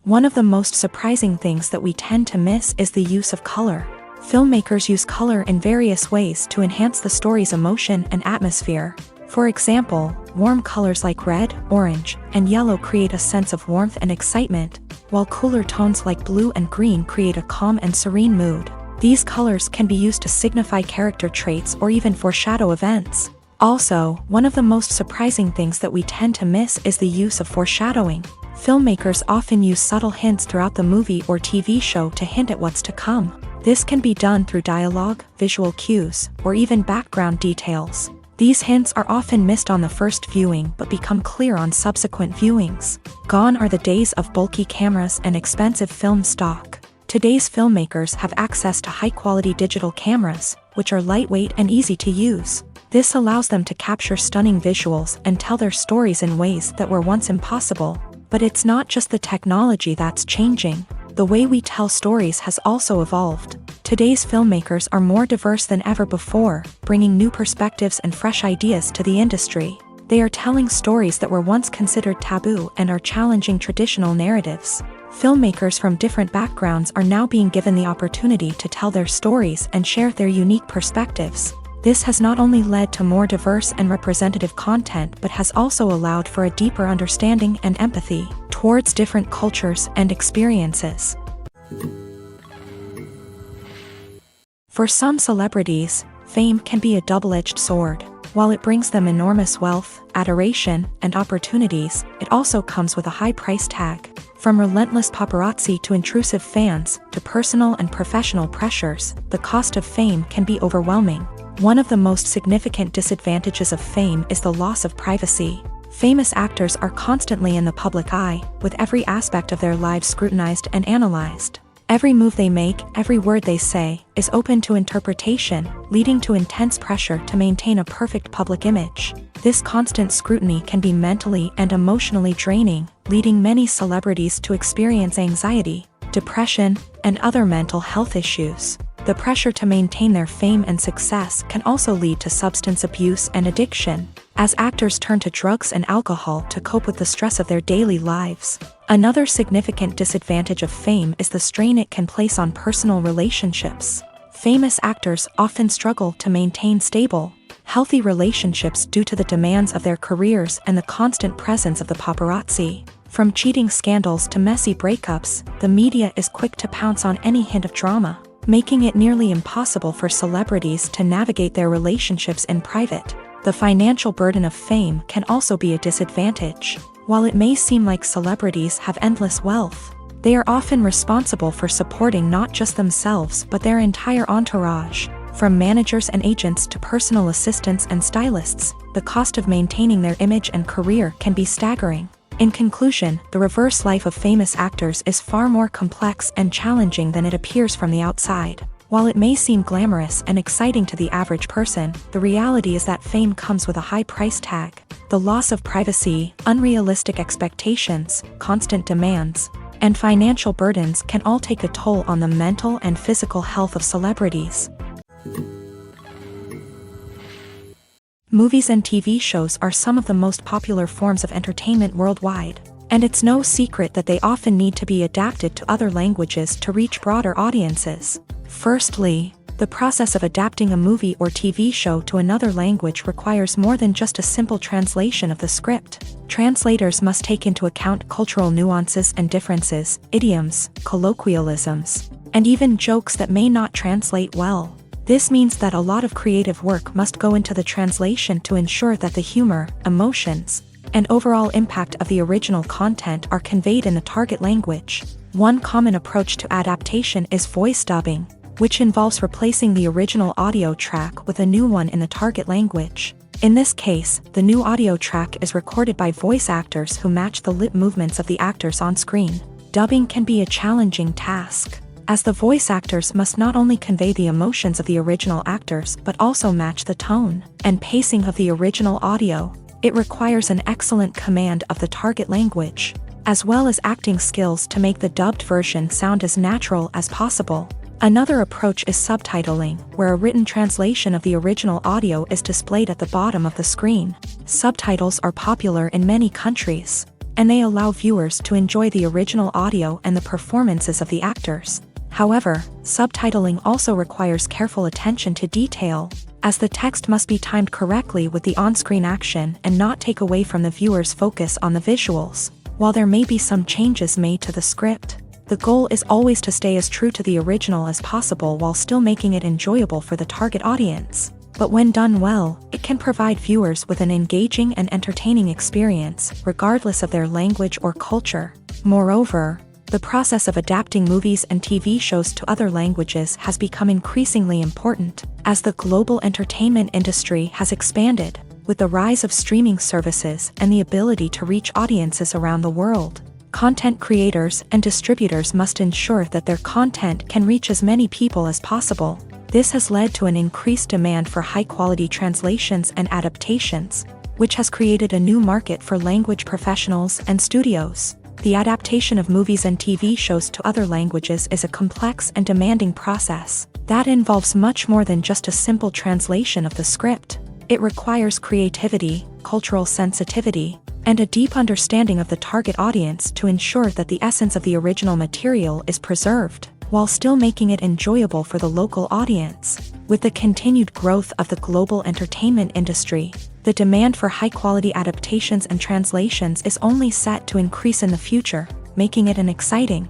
One of the most surprising things that we tend to miss is the use of color. Filmmakers use color in various ways to enhance the story's emotion and atmosphere. For example, warm colors like red, orange, and yellow create a sense of warmth and excitement, while cooler tones like blue and green create a calm and serene mood. These colors can be used to signify character traits or even foreshadow events. Also, one of the most surprising things that we tend to miss is the use of foreshadowing. Filmmakers often use subtle hints throughout the movie or TV show to hint at what's to come. This can be done through dialogue, visual cues, or even background details. These hints are often missed on the first viewing but become clear on subsequent viewings. Gone are the days of bulky cameras and expensive film stock. Today's filmmakers have access to high-quality digital cameras, which are lightweight and easy to use. This allows them to capture stunning visuals and tell their stories in ways that were once impossible. But it's not just the technology that's changing. The way we tell stories has also evolved. Today's filmmakers are more diverse than ever before, bringing new perspectives and fresh ideas to the industry. They are telling stories that were once considered taboo and are challenging traditional narratives. Filmmakers from different backgrounds are now being given the opportunity to tell their stories and share their unique perspectives. This has not only led to more diverse and representative content but has also allowed for a deeper understanding and empathy towards different cultures and experiences. For some celebrities, fame can be a double-edged sword. While it brings them enormous wealth, adoration, and opportunities, it also comes with a high price tag. From relentless paparazzi to intrusive fans, to personal and professional pressures, the cost of fame can be overwhelming. One of the most significant disadvantages of fame is the loss of privacy. Famous actors are constantly in the public eye, with every aspect of their lives scrutinized and analyzed. Every move they make, every word they say, is open to interpretation, leading to intense pressure to maintain a perfect public image. This constant scrutiny can be mentally and emotionally draining, leading many celebrities to experience anxiety, depression, and other mental health issues. The pressure to maintain their fame and success can also lead to substance abuse and addiction, as actors turn to drugs and alcohol to cope with the stress of their daily lives. Another significant disadvantage of fame is the strain it can place on personal relationships. Famous actors often struggle to maintain stable, healthy relationships due to the demands of their careers and the constant presence of the paparazzi. From cheating scandals to messy breakups, the media is quick to pounce on any hint of drama, making it nearly impossible for celebrities to navigate their relationships in private. The financial burden of fame can also be a disadvantage. While it may seem like celebrities have endless wealth, they are often responsible for supporting not just themselves but their entire entourage. From managers and agents to personal assistants and stylists, the cost of maintaining their image and career can be staggering. In conclusion, the reverse life of famous actors is far more complex and challenging than it appears from the outside. While it may seem glamorous and exciting to the average person, the reality is that fame comes with a high price tag. The loss of privacy, unrealistic expectations, constant demands, and financial burdens can all take a toll on the mental and physical health of celebrities. Movies and TV shows are some of the most popular forms of entertainment worldwide, and it's no secret that they often need to be adapted to other languages to reach broader audiences. Firstly, the process of adapting a movie or TV show to another language requires more than just a simple translation of the script. Translators must take into account cultural nuances and differences, idioms, colloquialisms, and even jokes that may not translate well. This means that a lot of creative work must go into the translation to ensure that the humor, emotions, and overall impact of the original content are conveyed in the target language. One common approach to adaptation is voice dubbing, which involves replacing the original audio track with a new one in the target language. In this case, the new audio track is recorded by voice actors who match the lip movements of the actors on screen. Dubbing can be a challenging task, as the voice actors must not only convey the emotions of the original actors but also match the tone and pacing of the original audio. It requires an excellent command of the target language, as well as acting skills to make the dubbed version sound as natural as possible. Another approach is subtitling, where a written translation of the original audio is displayed at the bottom of the screen. Subtitles are popular in many countries, and they allow viewers to enjoy the original audio and the performances of the actors. However, subtitling also requires careful attention to detail, as the text must be timed correctly with the on-screen action and not take away from the viewer's focus on the visuals. While there may be some changes made to the script, the goal is always to stay as true to the original as possible while still making it enjoyable for the target audience. But when done well, it can provide viewers with an engaging and entertaining experience, regardless of their language or culture. Moreover, the process of adapting movies and TV shows to other languages has become increasingly important, as the global entertainment industry has expanded, with the rise of streaming services and the ability to reach audiences around the world. Content creators and distributors must ensure that their content can reach as many people as possible. This has led to an increased demand for high-quality translations and adaptations, which has created a new market for language professionals and studios. The adaptation of movies and TV shows to other languages is a complex and demanding process that involves much more than just a simple translation of the script. It requires creativity, cultural sensitivity, and a deep understanding of the target audience to ensure that the essence of the original material is preserved, while still making it enjoyable for the local audience. With the continued growth of the global entertainment industry, the demand for high-quality adaptations and translations is only set to increase in the future, making it an exciting.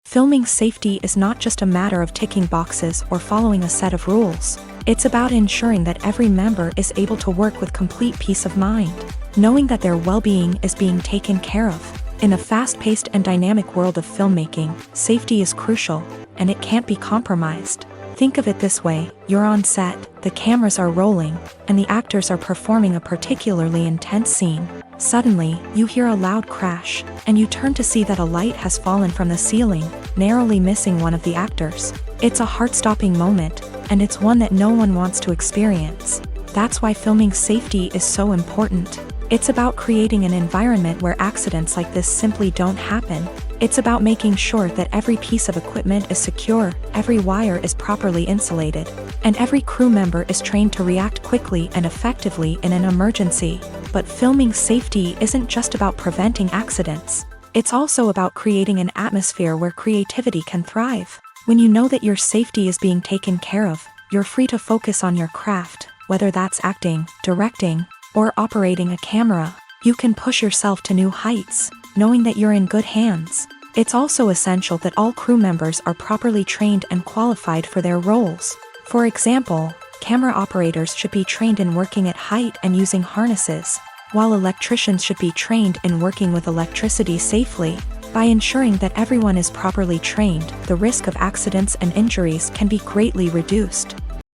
Filming safety is not just a matter of ticking boxes or following a set of rules. It's about ensuring that every member is able to work with complete peace of mind, knowing that their well-being is being taken care of. In a fast-paced and dynamic world of filmmaking, safety is crucial, and it can't be compromised. Think of it this way: you're on set, the cameras are rolling, and the actors are performing a particularly intense scene. Suddenly, you hear a loud crash, and you turn to see that a light has fallen from the ceiling, narrowly missing one of the actors. It's a heart-stopping moment, and it's one that no one wants to experience. That's why filming safety is so important. It's about creating an environment where accidents like this simply don't happen. It's about making sure that every piece of equipment is secure, every wire is properly insulated, and every crew member is trained to react quickly and effectively in an emergency. But filming safety isn't just about preventing accidents. It's also about creating an atmosphere where creativity can thrive. When you know that your safety is being taken care of, you're free to focus on your craft, whether that's acting, directing, or operating a camera. You can push yourself to new heights, knowing that you're in good hands. It's also essential that all crew members are properly trained and qualified for their roles. For example, camera operators should be trained in working at height and using harnesses, while electricians should be trained in working with electricity safely. By ensuring that everyone is properly trained, the risk of accidents and injuries can be greatly reduced.